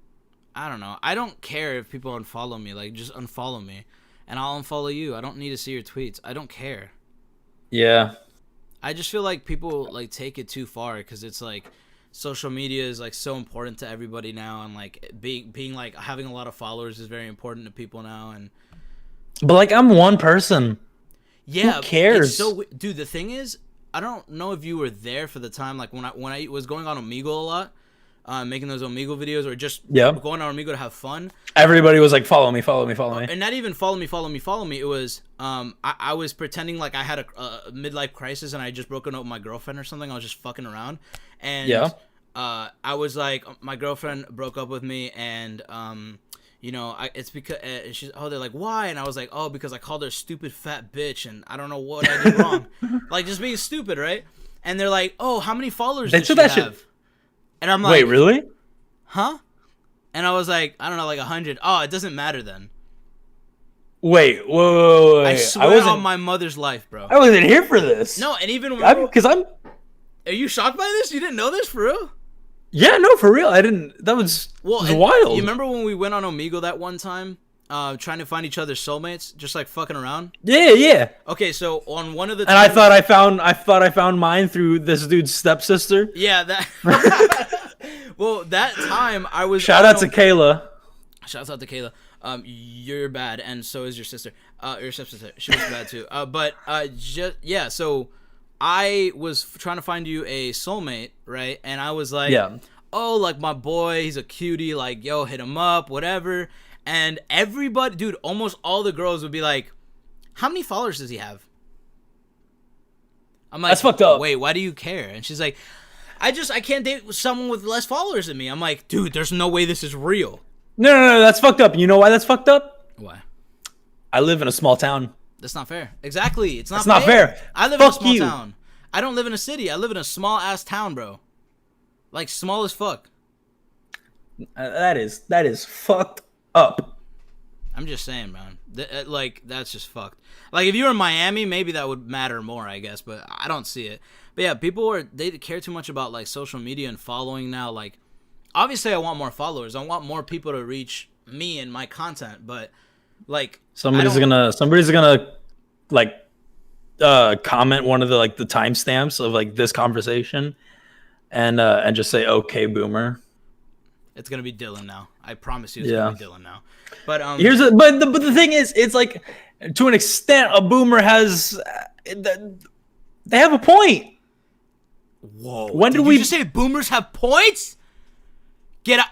I don't know. I don't care if people unfollow me. Like, just unfollow me, and I'll unfollow you. I don't need to see your tweets. I don't care. Yeah. I just feel like people like take it too far because it's like social media is like so important to everybody now, and like being like having a lot of followers is very important to people now. And but like I'm one person. Yeah, who cares? So, dude, the thing is, I don't know if you were there for the time like when I was going on Omegle a lot. Making those Omegle videos or just going on Omegle to have fun. Everybody was like, follow me. And not even follow me. It was, I was pretending like I had a midlife crisis and I had just broken up with my girlfriend or something. I was just fucking around. And I was like, my girlfriend broke up with me and, you know, it's because, they're like, why? And I was like, oh, because I called her a stupid fat bitch and I don't know what I did wrong. Like, just being stupid, right? And they're like, oh, how many followers does she have? And I'm like, wait, really? Huh? And I was like, I don't know, like 100. Oh, it doesn't matter then. Wait. I swear on my mother's life, bro. I wasn't here for this. No, and even because I'm. Are you shocked by this? You didn't know this for real? Yeah, no, for real. I didn't. That was wild. You remember when we went on Omegle that one time? Trying to find each other's soulmates, just like fucking around. Yeah. Okay, so on one of the and I thought I found mine through this dude's stepsister. Yeah, that. Well, that time I was. Shout out to Kayla. Shouts out to Kayla. You're bad, and so is your sister. Your stepsister. She was bad too. So I was trying to find you a soulmate, right? And I was like, oh, like my boy, he's a cutie. Like, yo, hit him up, whatever. And everybody, dude, almost all the girls would be like, how many followers does he have? I'm like, that's fucked up. Wait, why do you care? And she's like, I can't date someone with less followers than me. I'm like, dude, there's no way this is real. No, that's fucked up. You know why that's fucked up? Why? I live in a small town. That's not fair. Exactly. It's not fair. I live in a small town. I don't live in a city. I live in a small ass town, bro. Like, small as fuck. That is fucked up. I'm just saying, man. Like, that's just fucked. Like, if you were in Miami, maybe that would matter more, I guess, but I don't see it. But yeah, they care too much about like social media and following now. Like, obviously I want more followers. I want more people to reach me and my content, but like somebody's gonna like comment one of the like the timestamps of like this conversation and just say, okay, boomer. It's gonna be Dylan now. I promise you, it's gonna be Dylan now. But but the thing is, it's like to an extent, a boomer has they have a point. Whoa! When did we just say boomers have points? Get out,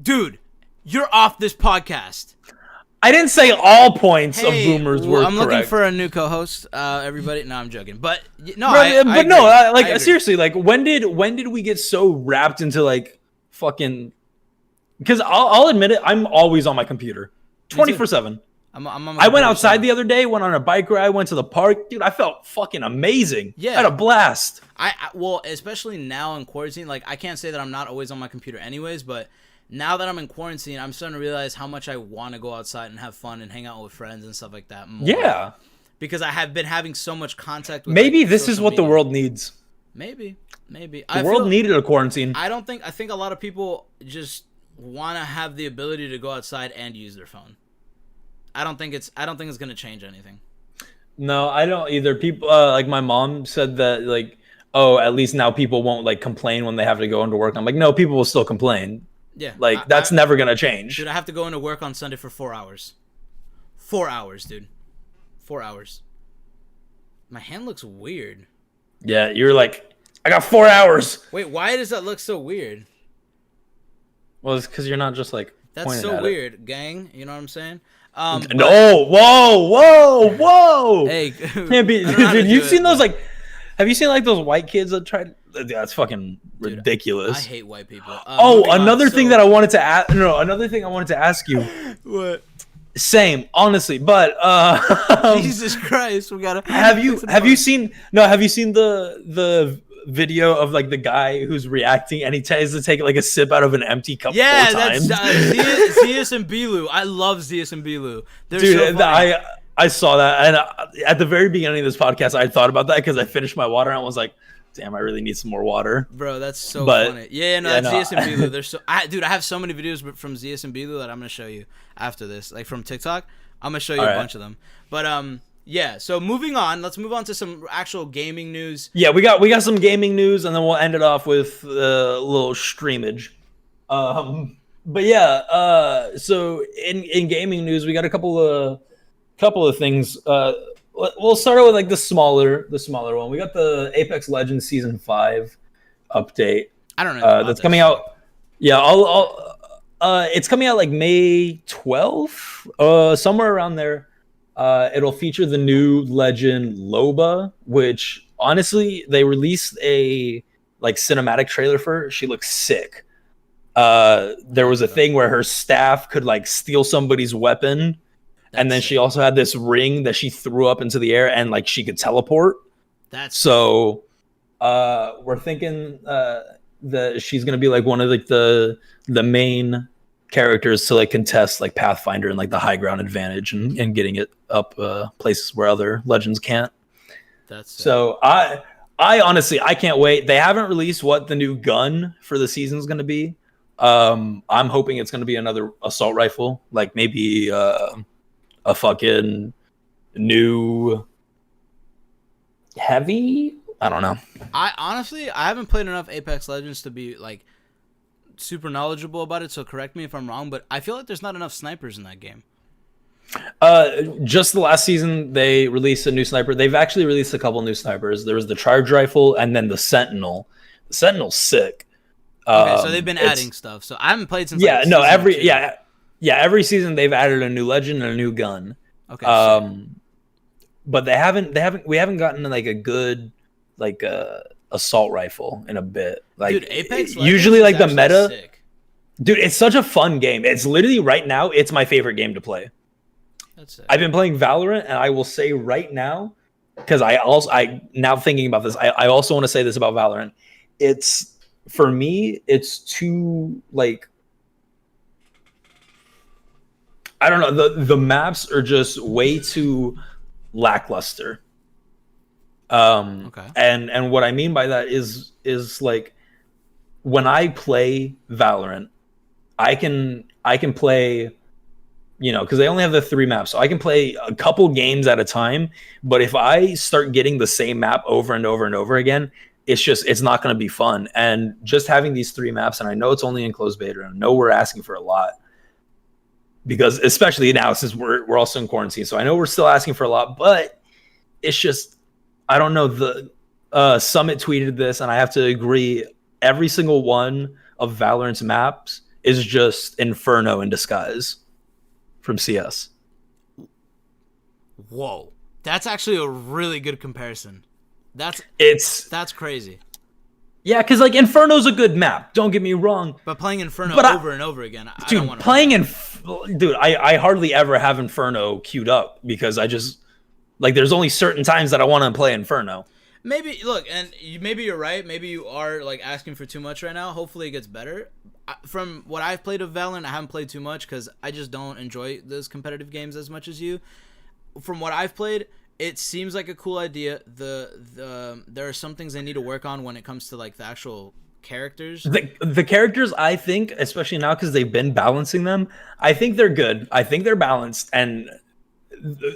dude! You're off this podcast. I didn't say all points of boomers were I'm correct. Looking for a new co-host. Everybody, no, I'm joking. But no, seriously, like when did we get so wrapped into like fucking? Because I'll admit it, I'm always on my computer, 24/7. I went outside the other day, went on a bike ride, went to the park. Dude, I felt fucking amazing. Yeah. I had a blast. Well, especially now in quarantine, like I can't say that I'm not always on my computer anyways, but now that I'm in quarantine, I'm starting to realize how much I want to go outside and have fun and hang out with friends and stuff like that more. Yeah. Because I have been having so much contact with maybe this is what media. The world needs. Maybe. The world needed a quarantine. I think a lot of people just want to have the ability to go outside and use their phone. I don't think it's going to change anything. No, I don't either. People like my mom said that like, oh, at least now people won't like complain when they have to go into work. I'm like, no, people will still complain. Yeah. Like that's never going to change. Dude, I have to go into work on Sunday for 4 hours. 4 hours, dude. 4 hours. My hand looks weird. Yeah, you're like, I got 4 hours. Wait, why does that look so weird? Well, it's because you're not just like. That's so weird, gang. You know what I'm saying? No, whoa! Hey, can't be, dude. You've seen those like? Have you seen like those white kids that tried? That's fucking ridiculous. Dude, I hate white people. Another thing I wanted to ask you. What? Same, honestly. But Jesus Christ, we gotta. have you seen the video of like the guy who's reacting and he tries to take like a sip out of an empty cup? Yeah, 4 that's times. Zeus and Bilu. I love Zeus and Bilu. They're so Dude, funny. I saw that, and at the very beginning of this podcast, I thought about that because I finished my water and I was like, "Damn, I really need some more water." Bro, that's so But- funny. Yeah, no, yeah, that's no, Zeus and Bilu. They're so, dude, I have so many videos from Zeus and Bilu that I'm gonna show you after this, like from TikTok. I'm gonna show you a Alright. bunch of them. But yeah. So moving on, let's move on to some actual gaming news. Yeah, we got some gaming news, and then we'll end it off with a little streamage. But yeah, so in gaming news, we got a couple of things. We'll start out with like the smaller one. We got the Apex Legends Season 5 update. I don't know. about That's this. coming out. Yeah, it's coming out like May 12th, somewhere around there. It'll feature the new legend Loba, which honestly they released a like cinematic trailer for her. She looks sick. There was a thing where her staff could like steal somebody's weapon, and then That's she sick. also had this ring that she threw up into the air, and like she could teleport. That's So we're thinking that she's gonna be like one of like the main characters to like contest like Pathfinder and like the high ground advantage and getting it up places where other legends can't. that's sick. So I honestly I can't wait. They haven't released what the new gun for the season's gonna be. I'm hoping it's gonna be another assault rifle, like maybe a fucking new heavy. I don't know. I honestly I haven't played enough Apex Legends to be like super knowledgeable about it. So correct me if I'm wrong, but I feel like there's not enough snipers in that game. Just the last season they released a new sniper. They've actually released a couple new snipers. There was the charge rifle and then the Sentinel. The Sentinel's sick. Okay, so they've been it's- adding stuff. So I haven't played since. Yeah, like, no, season every 2. every season they've added a new legend and a new gun. Okay. sick. But we haven't gotten like a good like assault rifle in a bit. Like Dude, Apex Legends usually is like the actually meta. sick. Dude, it's such a fun game. It's literally right now it's my favorite game to play. That's sick. I've been playing Valorant, and I will say right now, because I now thinking about this, I also want to say this about Valorant. It's for me, it's too like I don't know. The maps are just way too lackluster. Okay. And what I mean by that is like when I play Valorant, I can play, you know, because they only have the 3 maps, so I can play a couple games at a time. But if I start getting the same map over and over and over again, it's not going to be fun. And just having these 3 maps, and I know it's only in closed beta, and I know we're asking for a lot, because especially now since we're also in quarantine, so I know we're still asking for a lot, but it's just I don't know. The Summit tweeted this, and I have to agree. Every single one of Valorant's maps is just Inferno in disguise from CS. Whoa, that's actually a really good comparison. That's crazy. Yeah, because like Inferno's a good map. Don't get me wrong. But playing Inferno But over and over again, I don't want to. Dude, I hardly ever have Inferno queued up because I just like there's only certain times that I want to play Inferno. Maybe look, and maybe you're right. Maybe you are like asking for too much right now. Hopefully, it gets better. From what I've played of Valorant, I haven't played too much because I just don't enjoy those competitive games as much as you. From what I've played, it seems like a cool idea. There are some things they need to work on when it comes to like the actual characters. The characters, I think, especially now because they've been balancing them, I think they're good. I think they're balanced, and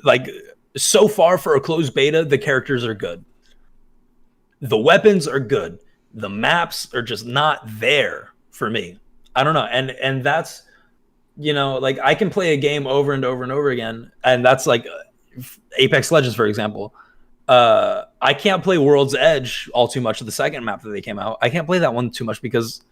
like so far for a closed beta, the characters are good. The weapons are good. The maps are just not there for me. I don't know, and that's, you know, like I can play a game over and over and over again, and that's like Apex Legends, for example. I can't play World's Edge all too much of the second map that they came out. I can't play that one too much because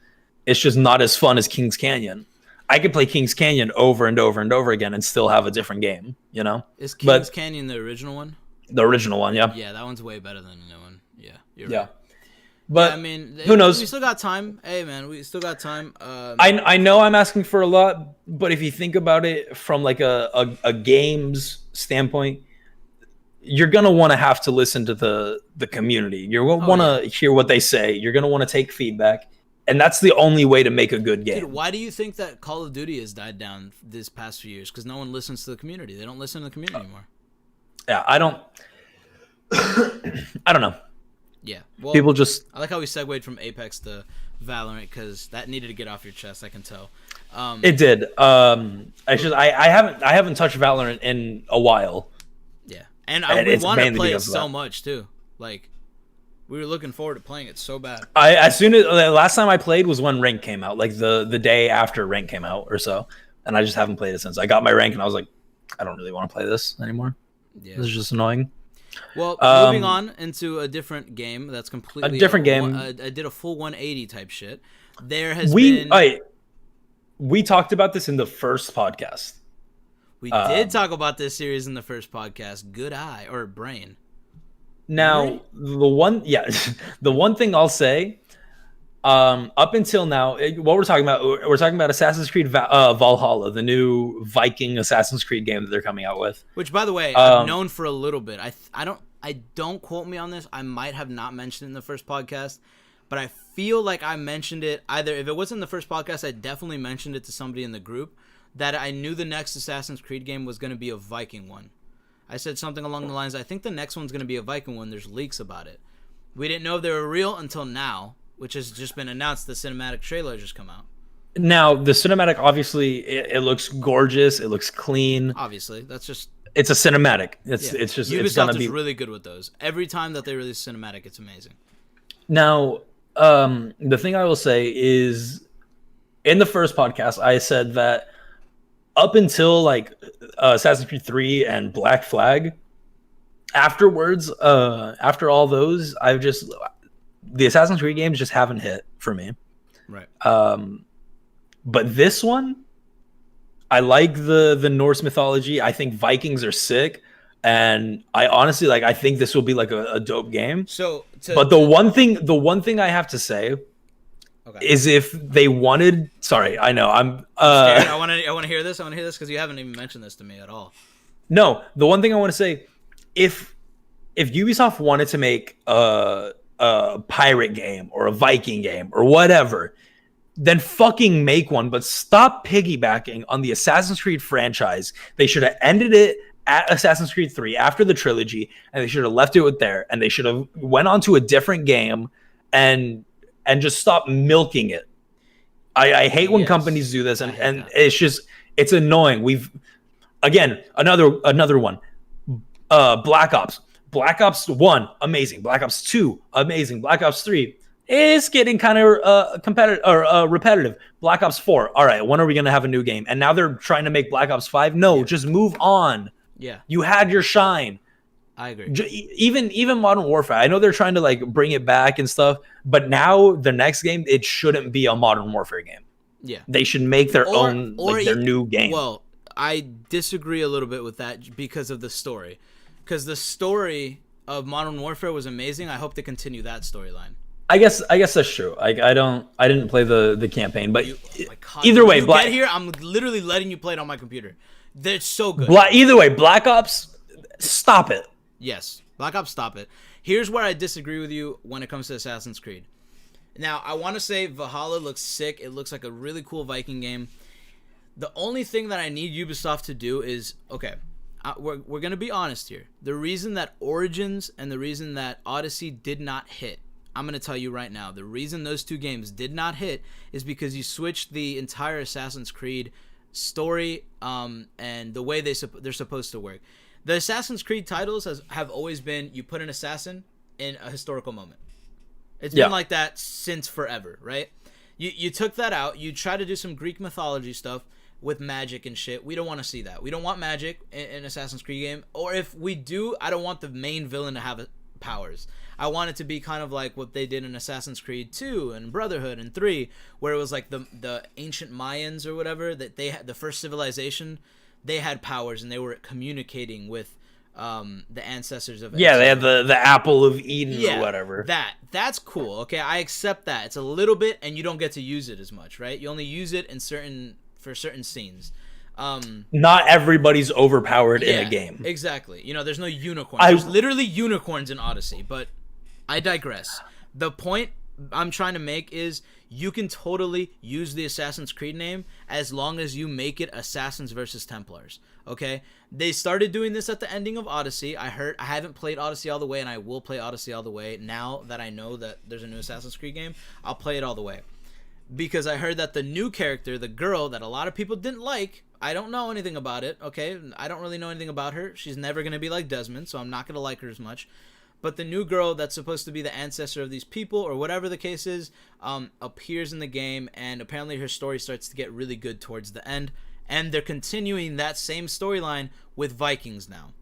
it's just not as fun as King's Canyon. I could play King's Canyon over and over and over again and still have a different game, you know? Is King's Canyon the original one? The original one, yeah. Yeah, that one's way better than the new one. Yeah, you're Yeah. right. But I mean, who knows? We still got time. Hey, man, we still got time. I know I'm asking for a lot, but if you think about it from like a games standpoint, you're gonna want to have to listen to the community. You're gonna want to hear what they say. You're gonna want to take feedback, and that's the only way to make a good game. Dude, why do you think that Call of Duty has died down this past few years? Because no one listens to the community. They don't listen to the community anymore. Yeah, I don't. I don't know. Yeah, well, People just. I like how we segued from Apex to Valorant because that needed to get off your chest. I can tell. It did. I haven't touched Valorant in a while. Yeah, and we want to play it so much too. Like, we were looking forward to playing it so bad. The last time I played was when Rank came out, like the day after Rank came out or so, and I just haven't played it since. I got my rank and I was like, I don't really want to play this anymore. Yeah. This is just annoying. Well, moving on into a different game that's completely a different game. I did a full 180 type shit. There has been. We talked about this in the first podcast. We did talk about this series in the first podcast. Good eye or brain. Now, the one thing I'll say, up until now, what we're talking about Assassin's Creed Valhalla, the new Viking Assassin's Creed game that they're coming out with. Which, by the way, I've known for a little bit. I don't quote me on this. I might have not mentioned it in the first podcast, but I feel like I mentioned it either. If it wasn't in the first podcast, I definitely mentioned it to somebody in the group that I knew the next Assassin's Creed game was going to be a Viking one. I said something along the lines, I think the next one's going to be a Viking one. There's leaks about it. We didn't know if they were real until now, which has just been announced. The cinematic trailer has just come out. Now, the cinematic, obviously, it looks gorgeous. It looks clean. Obviously, that's just... It's a cinematic. It's just... Ubisoft is really good with those. Every time that they release cinematic, it's amazing. Now, the thing I will say is, in the first podcast, I said that up until like Assassin's Creed 3 and Black Flag, afterwards, after all those, the Assassin's Creed games just haven't hit for me. Right. But this one, I like the Norse mythology. I think Vikings are sick, and I honestly I think this will be like a dope game. But the one thing I have to say is if they wanted. Sorry, I know I'm. I want to hear this. I want to hear this because you haven't even mentioned this to me at all. No, the one thing I want to say, if Ubisoft wanted to make a pirate game or a Viking game or whatever, then fucking make one. But stop piggybacking on the Assassin's Creed franchise. They should have ended it at Assassin's Creed 3 after the trilogy, and they should have left it with there, and they should have went on to a different game and just stop milking it. I hate when companies do this, and it's annoying. We've again another one. Black Ops 1, amazing. Black Ops 2, amazing. Black Ops 3 is getting kind of competitive or repetitive. Black Ops 4, all right, when are we gonna have a new game? And now they're trying to make Black Ops 5. No, just move on. Yeah, you had your shine. I agree. Even Modern Warfare, I know they're trying to like bring it back and stuff, but now the next game, it shouldn't be a Modern Warfare game. Yeah, they should make their own, their new game. Well, I disagree a little bit with that because of the story. Because the story of Modern Warfare was amazing. I hope to continue that storyline. I guess that's true. I didn't play the campaign, but God, either way, get here. I'm literally letting you play it on my computer. They're so good. Either way, Black Ops, stop it. Yes, Black Ops, stop it. Here's where I disagree with you when it comes to Assassin's Creed. Now, I want to say Valhalla looks sick. It looks like a really cool Viking game. The only thing that I need Ubisoft to do is, okay, we're going to be honest here. The reason that Origins and the reason that Odyssey did not hit, I'm going to tell you right now, the reason those two games did not hit is because you switched the entire Assassin's Creed story and the way they're supposed to work. The Assassin's Creed titles have always been you put an assassin in a historical moment. It's been like that since forever, right? You took that out. You try to do some Greek mythology stuff with magic and shit. We don't want to see that. We don't want magic in Assassin's Creed game. Or if we do, I don't want the main villain to have powers. I want it to be kind of like what they did in Assassin's Creed 2 and Brotherhood and 3, where it was like the ancient Mayans or whatever, that they had the first civilization. They had powers and they were communicating with the ancestors of Yeah, they had the apple of Eden or whatever. That's cool. Okay, I accept that. It's a little bit, and you don't get to use it as much, right? You only use it for certain scenes. Not everybody's overpowered in a game. Exactly. You know, there's no unicorns. There's literally unicorns in Odyssey, but I digress. The point I'm trying to make is you can totally use the Assassin's Creed name as long as you make it Assassins versus Templars. Okay? They started doing this at the ending of Odyssey. I haven't played Odyssey all the way, and I will play Odyssey all the way. Now that I know that there's a new Assassin's Creed game, I'll play it all the way. Because I heard that the new character, the girl that a lot of people didn't like, I don't know anything about it, okay? I don't really know anything about her. She's never going to be like Desmond, so I'm not going to like her as much. But the new girl that's supposed to be the ancestor of these people, or whatever the case is, appears in the game, and apparently her story starts to get really good towards the end. And they're continuing that same storyline with Vikings now.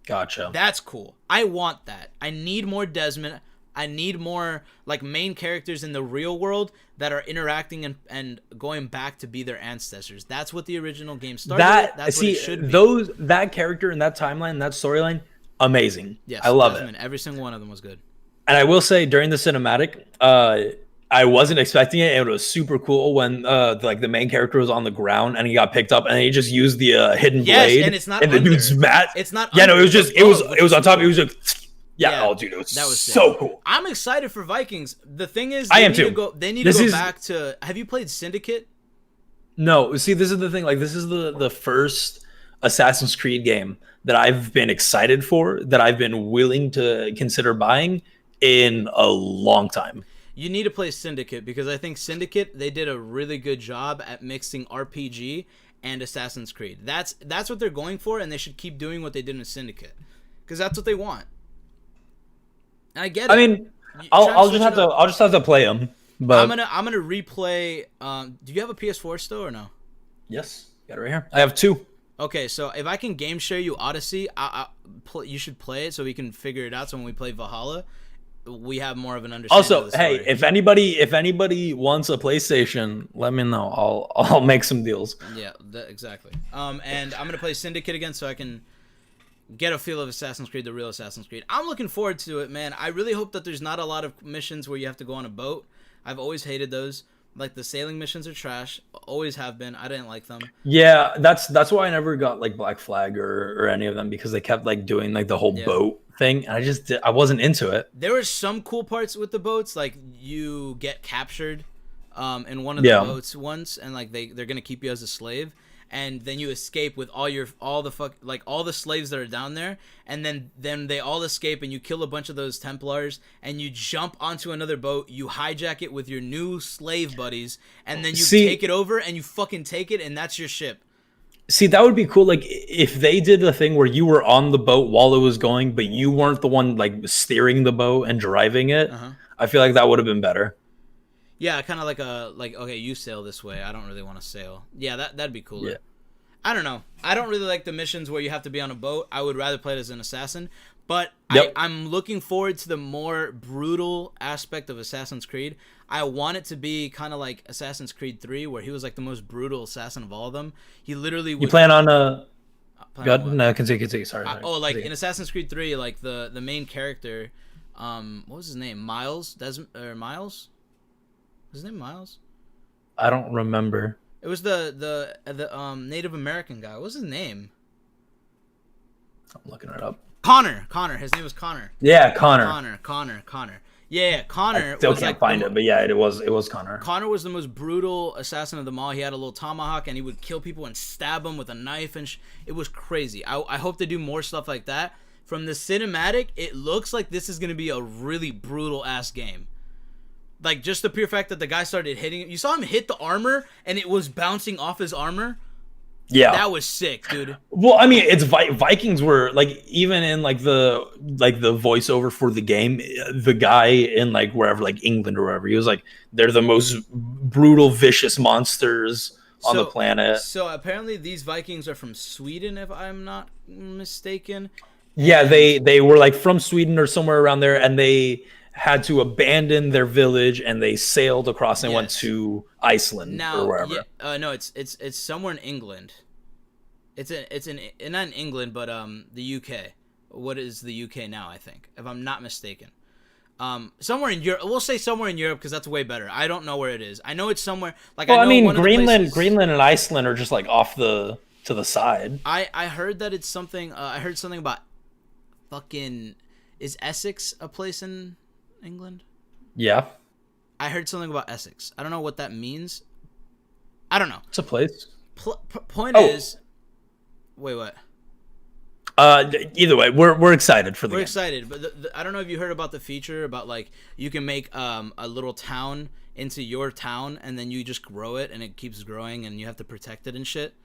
Gotcha. That's cool. I want that. I need more Desmond. I need more like main characters in the real world that are interacting and going back to be their ancestors. That's what the original game started with. That's what it should be. That character in that timeline, that storyline, amazing. Yes, I love it. Every single one of them was good. And I will say during the cinematic, I wasn't expecting it. It was super cool when like the main character was on the ground and he got picked up and he just used the hidden blade. And it's not and the dude's mat. It's not. Yeah, no, it was just it was on top. It was like. Yeah, oh, dude, it was so cool. I'm excited for Vikings. The thing is, I am too. They need to go back to. Have you played Syndicate? No, see, this is the thing. Like, this is the first Assassin's Creed game that I've been excited for, that I've been willing to consider buying in a long time. You need to play Syndicate because I think Syndicate, they did a really good job at mixing RPG and Assassin's Creed. That's what they're going for, and they should keep doing what they did in Syndicate because that's what they want. I get it. I mean, I'll just have to play them. But I'm gonna replay. Do you have a PS4 still or no? Yes, got it right here. I have 2. Okay, so if I can game share you Odyssey, you should play it so we can figure it out. So when we play Valhalla, we have more of an understanding. Also, of the story. hey, if anybody wants a PlayStation, let me know. I'll make some deals. Yeah, exactly. And I'm gonna play Syndicate again so I can get a feel of Assassin's Creed, the real Assassin's Creed. I'm looking forward to it, man. I really hope that there's not a lot of missions where you have to go on a boat. I've always hated those. Like, the sailing missions are trash. Always have been. I didn't like them. Yeah, that's why I never got, like, Black Flag or any of them, because they kept, like, doing, like, the whole boat thing. And I wasn't into it. There were some cool parts with the boats. Like, you get captured in one of the boats once, and, like, they're going to keep you as a slave. And then you escape with all the slaves that are down there, and then they all escape, and you kill a bunch of those Templars, and you jump onto another boat, you hijack it with your new slave buddies, and then you take it over, and you fucking take it, and that's your ship. See, that would be cool. Like, if they did the thing where you were on the boat while it was going, but you weren't the one like steering the boat and driving it. I feel like that would have been better. Yeah, kind of like okay, you sail this way. I don't really want to sail. Yeah, that'd be cooler. Yeah. I don't know. I don't really like the missions where you have to be on a boat. I would rather play it as an assassin. But I'm looking forward to the more brutal aspect of Assassin's Creed. I want it to be kind of like Assassin's Creed 3, where he was like the most brutal assassin of all of them. He literally would... You plan on no, continue. Sorry. Oh, like in Assassin's Creed 3, like the main character, what was his name? Miles? Miles? His name Miles? I don't remember. It was the Native American guy. What was his name? I'm looking it up. Connor. His name was Connor. Yeah, Connor. Yeah, Connor. I still can't find it, but yeah, it was Connor. Connor was the most brutal assassin of them all. He had a little tomahawk, and he would kill people and stab them with a knife, and it was crazy. I hope they do more stuff like that. From the cinematic, it looks like this is going to be a really brutal-ass game. Like, just the pure fact that the guy started hitting it. You saw him hit the armor, and it was bouncing off his armor. Yeah, that was sick, dude. Well, I mean, it's Vikings were like, even in like the voiceover for the game, the guy in like wherever, like England or wherever, he was like, they're the most brutal, vicious monsters on the planet. So apparently these Vikings are from Sweden, if I'm not mistaken. Yeah, they were like from Sweden or somewhere around there, and they had to abandon their village, and they sailed across and went to Iceland or wherever. No, it's somewhere in England. not in England, but the UK. What is the UK now? I think, if I'm not mistaken. Somewhere in Europe. We'll say somewhere in Europe because that's way better. I don't know where it is. I know it's somewhere. Like, Well, I know one of the Greenland, places, and Iceland are just like off to the side. I heard that it's something. I heard something about fucking. Is Essex a place in England? Yeah, I heard something about Essex. I don't know what that means. I don't know. it's a place. Point Oh. is, wait, what? Either way, we're excited for the We're game. excited, but I don't know if you heard about the feature about like you can make a little town into your town, and then you just grow it, and it keeps growing, and you have to protect it and shit,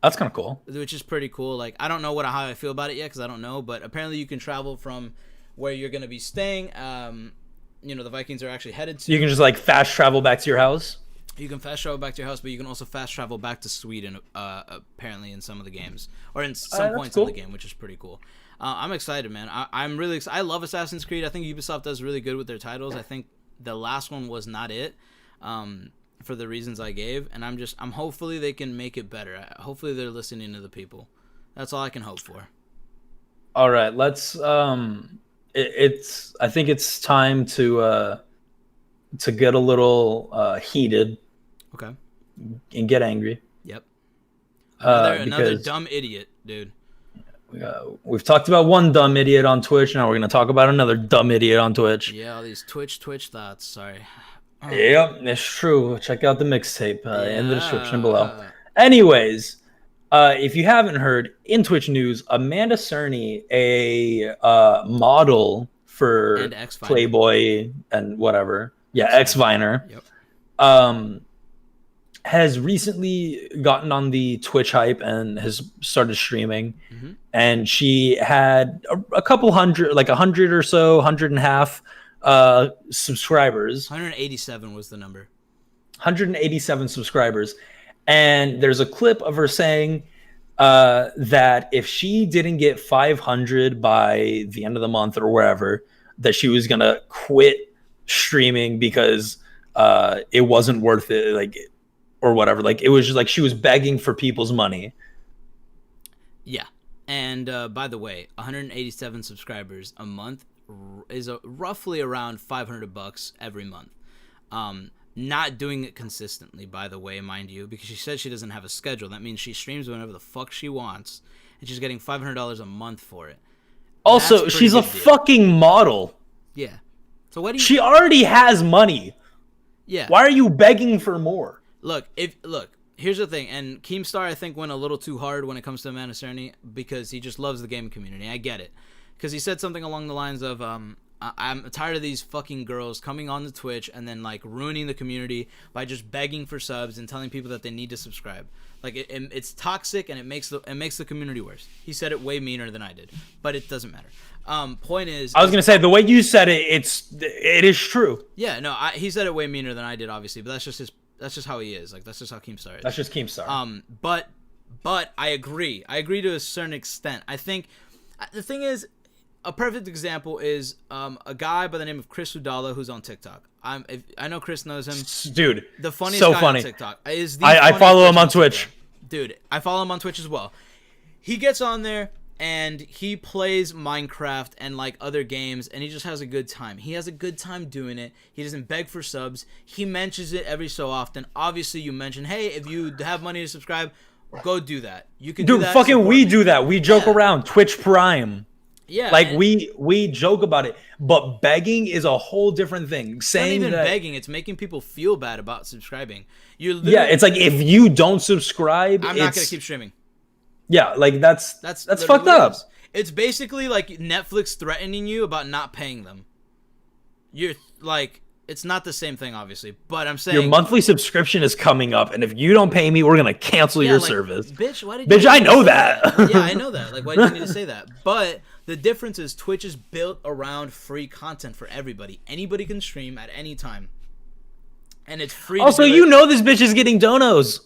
That's kind of cool. which is pretty cool. Like, I don't know how I feel about it yet because I don't know, but apparently you can travel from where you're gonna be staying. The Vikings are actually headed to. You can just like fast travel back to your house. You can fast travel back to your house, but you can also fast travel back to Sweden, apparently in some of the games, or in some that's points cool. of the game, which is pretty cool. I'm excited, man. I'm really excited. I love Assassin's Creed. I think Ubisoft does really good with their titles. I think the last one was not it, for the reasons I gave, and I'm hopefully they can make it better. Hopefully they're listening to the people. That's all I can hope for. All right, let's. I think it's time to get a little heated Okay. and get angry. Yep. Another because dumb idiot, dude. we've talked about one dumb idiot on Twitch. Now we're gonna talk about another dumb idiot on Twitch. Yeah, all these Twitch thoughts. Sorry. Yep, it's true. Check out the mixtape in the description below. Yeah. Anyways, if you haven't heard, in Twitch news, Amanda Cerny, a model for And X-Viner. Playboy and whatever, X-Viner, Yep. has recently gotten on the Twitch hype and has started streaming. Mhm. And she had a couple hundred, like 100 or so, 100 and a half subscribers. 187 was the number. 187 subscribers. And there's a clip of her saying that if she didn't get 500 by the end of the month or wherever, that she was going to quit streaming because it wasn't worth it, like, or whatever. Like, it was just like she was begging for people's money. Yeah. And by the way, 187 subscribers a month is roughly around $500 every month. Not doing it consistently, by the way, mind you, because she said she doesn't have a schedule. That means she streams whenever the fuck she wants, and she's getting $500 a month for it. Also, That's she's a pretty good deal. fucking model. Yeah. So what do you? She already has money. Yeah. Why are you begging for more? Look, here's the thing, and Keemstar I think went a little too hard when it comes to Amanda Cerny because he just loves the gaming community. I get it, because he said something along the lines of, "I'm tired of these fucking girls coming on the Twitch and then like ruining the community by just begging for subs and telling people that they need to subscribe. Like it's toxic and it makes the community worse." He said it way meaner than I did, but it doesn't matter. Point is, I was gonna say the way you said it, it is true. yeah, no, he said it way meaner than I did, obviously, but that's just how he is. Like, that's just how Keemstar is. That's just Keemstar. But I agree. I agree to a certain extent. I think the thing is, a perfect example is a guy by the name of Chris Udala who's on TikTok. I know Chris knows him. Dude, The funniest so guy funny. on TikTok. Is the I funniest follow him person on Twitch. Dude, I follow him on Twitch as well. He gets on there and he plays Minecraft and like other games, and he just has a good time. He has a good time doing it. He doesn't beg for subs. He mentions it every so often. Obviously, you mention, hey, if you have money to subscribe, go do that. You can do Dude, that. fucking support we me. do that. We joke Yeah. around. Twitch Prime. Yeah, Like and we joke about it, but begging is a whole different thing. it's Saying not even that, begging. It's making people feel bad about subscribing. You're yeah, literally, it's like if you don't subscribe, I'm not gonna keep streaming. Yeah, like that's That's fucked literally what it up. is. It's basically like Netflix threatening you about not paying them. You're like, it's not the same thing, obviously, but I'm saying Your monthly subscription is coming up, and if you don't pay me, we're gonna cancel yeah, your like, service. Bitch, why did Bitch, you I need to know say that. Yeah, I know that. Like, why do you need to say that? But the difference is Twitch is built around free content for everybody. Anybody can stream at any time, and it's free. Also, to do you it. know this bitch is getting donos.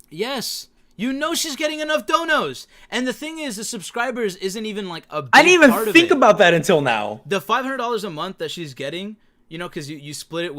Yes. You know she's getting enough donos. And the thing is, the subscribers isn't even like a big I didn't part even of think it. about that until now. The $500 a month that she's getting You know, because you split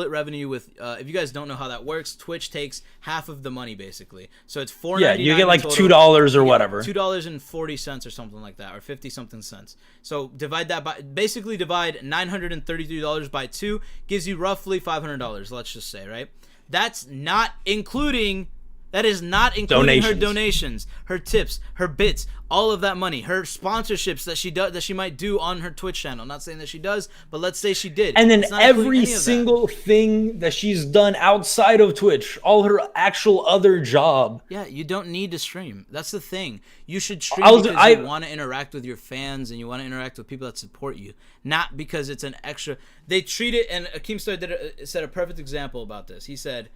revenue with. If you guys don't know how that works, Twitch takes half of the money basically. So it's $4.99. Yeah, you get like $2 or whatever. $2.40 or something like that, or 50 something cents. So divide $933 by 2 gives you roughly $500. Let's just say, right? That is not including her donations, her tips, her bits, all of that money, her sponsorships that she might do on her Twitch channel. I'm not saying that she does, but let's say she did. And then every single thing that she's done outside of Twitch, all her actual other job. Yeah, you don't need to stream. That's the thing. You should stream because you want to interact with your fans and you want to interact with people that support you, not because it's an extra. They treat it, and Keemstar said a perfect example about this. He said,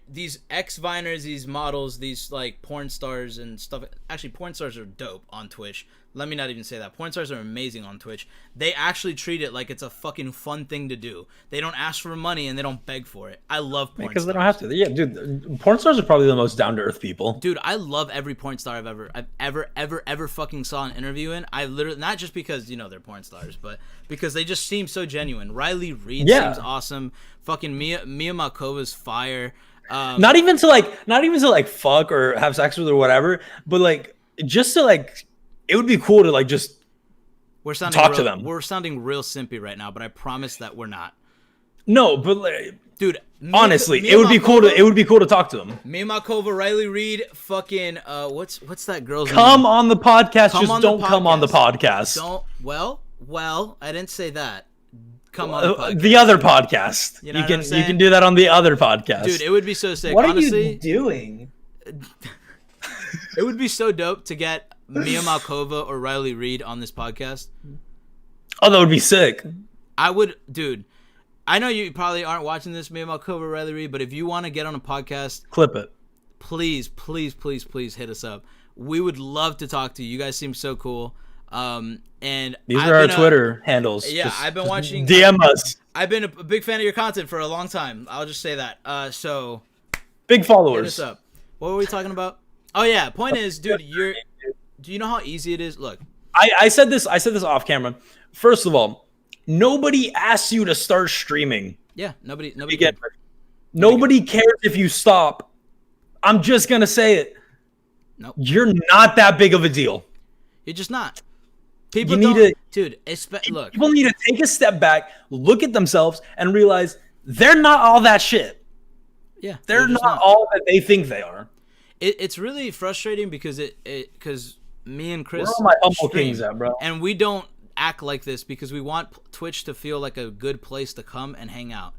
these ex-Viners, these models, these like porn stars and stuff. Actually, porn stars are dope on Twitch. Let me not even say that. Porn stars are amazing on Twitch. They actually treat it like it's a fucking fun thing to do. They don't ask for money and they don't beg for it. I love porn stars. Because they don't have to. Yeah, dude, porn stars are probably the most down-to-earth people. Dude, I love every porn star I've ever fucking saw an interview in. I literally, not just because, you know, they're porn stars, but because they just seem so genuine. Riley Reid seems awesome. Fucking Mia Malkova's fire. Not even to like fuck or have sex with or whatever, but like just to like, it would be cool to like just talk to them. We're sounding real simpy right now, but I promise that we're not. No, but like, dude, honestly, it would be cool to talk to them. Mia Malkova, Riley Reid, fucking what's that girl's name? Come on the podcast. Just don't come on the podcast. Don't. Well, I didn't say that. Come on the podcast. The other podcast. You know what I'm saying? You can do that on the other podcast. Dude, it would be so sick. What honestly, are you doing? It would be so dope to get Mia Malkova or Riley Reid on this podcast. Oh, that would be sick. I would, dude. I know you probably aren't watching this, Mia Malkova or Riley Reid, but if you want to get on a podcast, clip it. Please hit us up. We would love to talk to you. You guys seem so cool. And these are our Twitter handles. Yeah, I've been watching. DM us. I've been a big fan of your content for a long time. I'll just say that. So big followers. Hit us up. What were we talking about? Oh yeah. Point is, dude, do you know how easy it is? Look, I said this off camera. First of all, nobody asks you to start streaming. Yeah, nobody cares if you stop. I'm just gonna say it. Nope. You're not that big of a deal. You're just not. People need to take a step back, look at themselves, and realize they're not all that shit. Yeah, they're not all that they think they are. It's really frustrating because because me and Chris, where are my humble kings at, bro? And we don't act like this because we want Twitch to feel like a good place to come and hang out.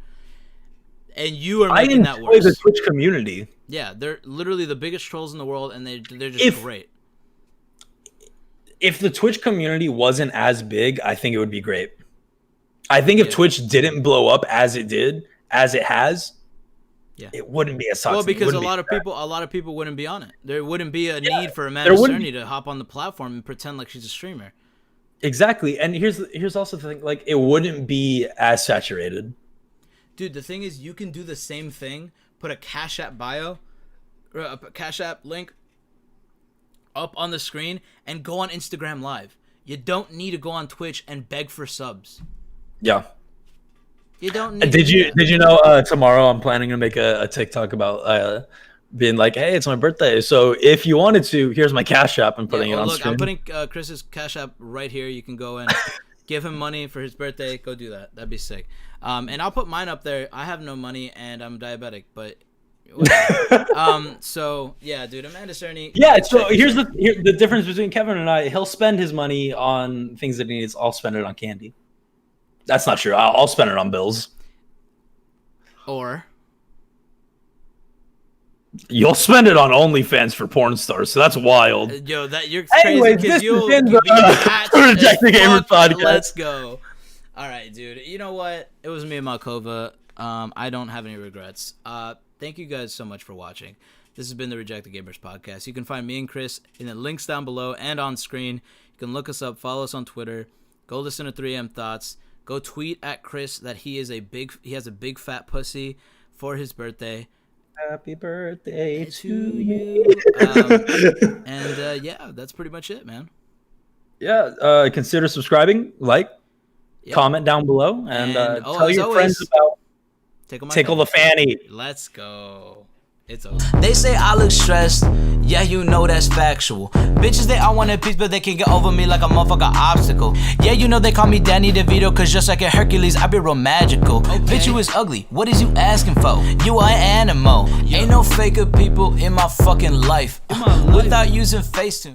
And you are making that worse. I enjoy the Twitch community. Yeah, they're literally the biggest trolls in the world, and they're just great. If the Twitch community wasn't as big, I think it would be great. I think if Twitch didn't blow up as it has, it wouldn't be as toxic. Well, because a lot of people wouldn't be on it. There wouldn't be a need for Amanda Cerny to hop on the platform and pretend like she's a streamer. Exactly. And here's also the thing, like, it wouldn't be as saturated. Dude, the thing is, you can do the same thing, put a Cash App bio, or a Cash App link up on the screen, and go on Instagram Live. You don't need to go on Twitch and beg for subs. Yeah. You don't need Did you know tomorrow I'm planning to make a TikTok about being like, hey, it's my birthday. So if you wanted to, here's my Cash App and putting it on screen. I'm putting Chris's Cash App right here. You can go and give him money for his birthday. Go do that. That'd be sick. And I'll put mine up there. I have no money and I'm diabetic, but so yeah, dude, Amanda Cerny. Yeah, so here's the difference between Kevin and I. He'll spend his money on things that he needs. I'll spend it on candy. That's not true. I'll spend it on bills. Or you'll spend it on OnlyFans for porn stars. So that's wild. Yo, you're crazy. Anyways, this is the Reject the Gamer podcast. Let's go. All right, dude. You know what? It was Mia Malkova. I don't have any regrets. Thank you guys so much for watching. This has been the Reject the Gamers podcast. You can find me and Chris in the links down below and on screen. You can look us up, follow us on Twitter, go listen to 3M Thoughts, go tweet at Chris that he has a big fat pussy for his birthday. Happy birthday to you. And yeah, that's pretty much it, man. Yeah, consider subscribing, like, Yep. comment down below and tell as your friends always, about Tickle the Fanny. Let's go. It's over. They say I look stressed. Yeah, you know that's factual. Bitches, they all want a piece, but they can get over me like a motherfucker obstacle. Yeah, you know they call me Danny DeVito, cause just like a Hercules, I be real magical. Okay. Bitch, you is ugly. What is you asking for? You are an animal. Ain't no faker people in my fucking life. Without using Facetune.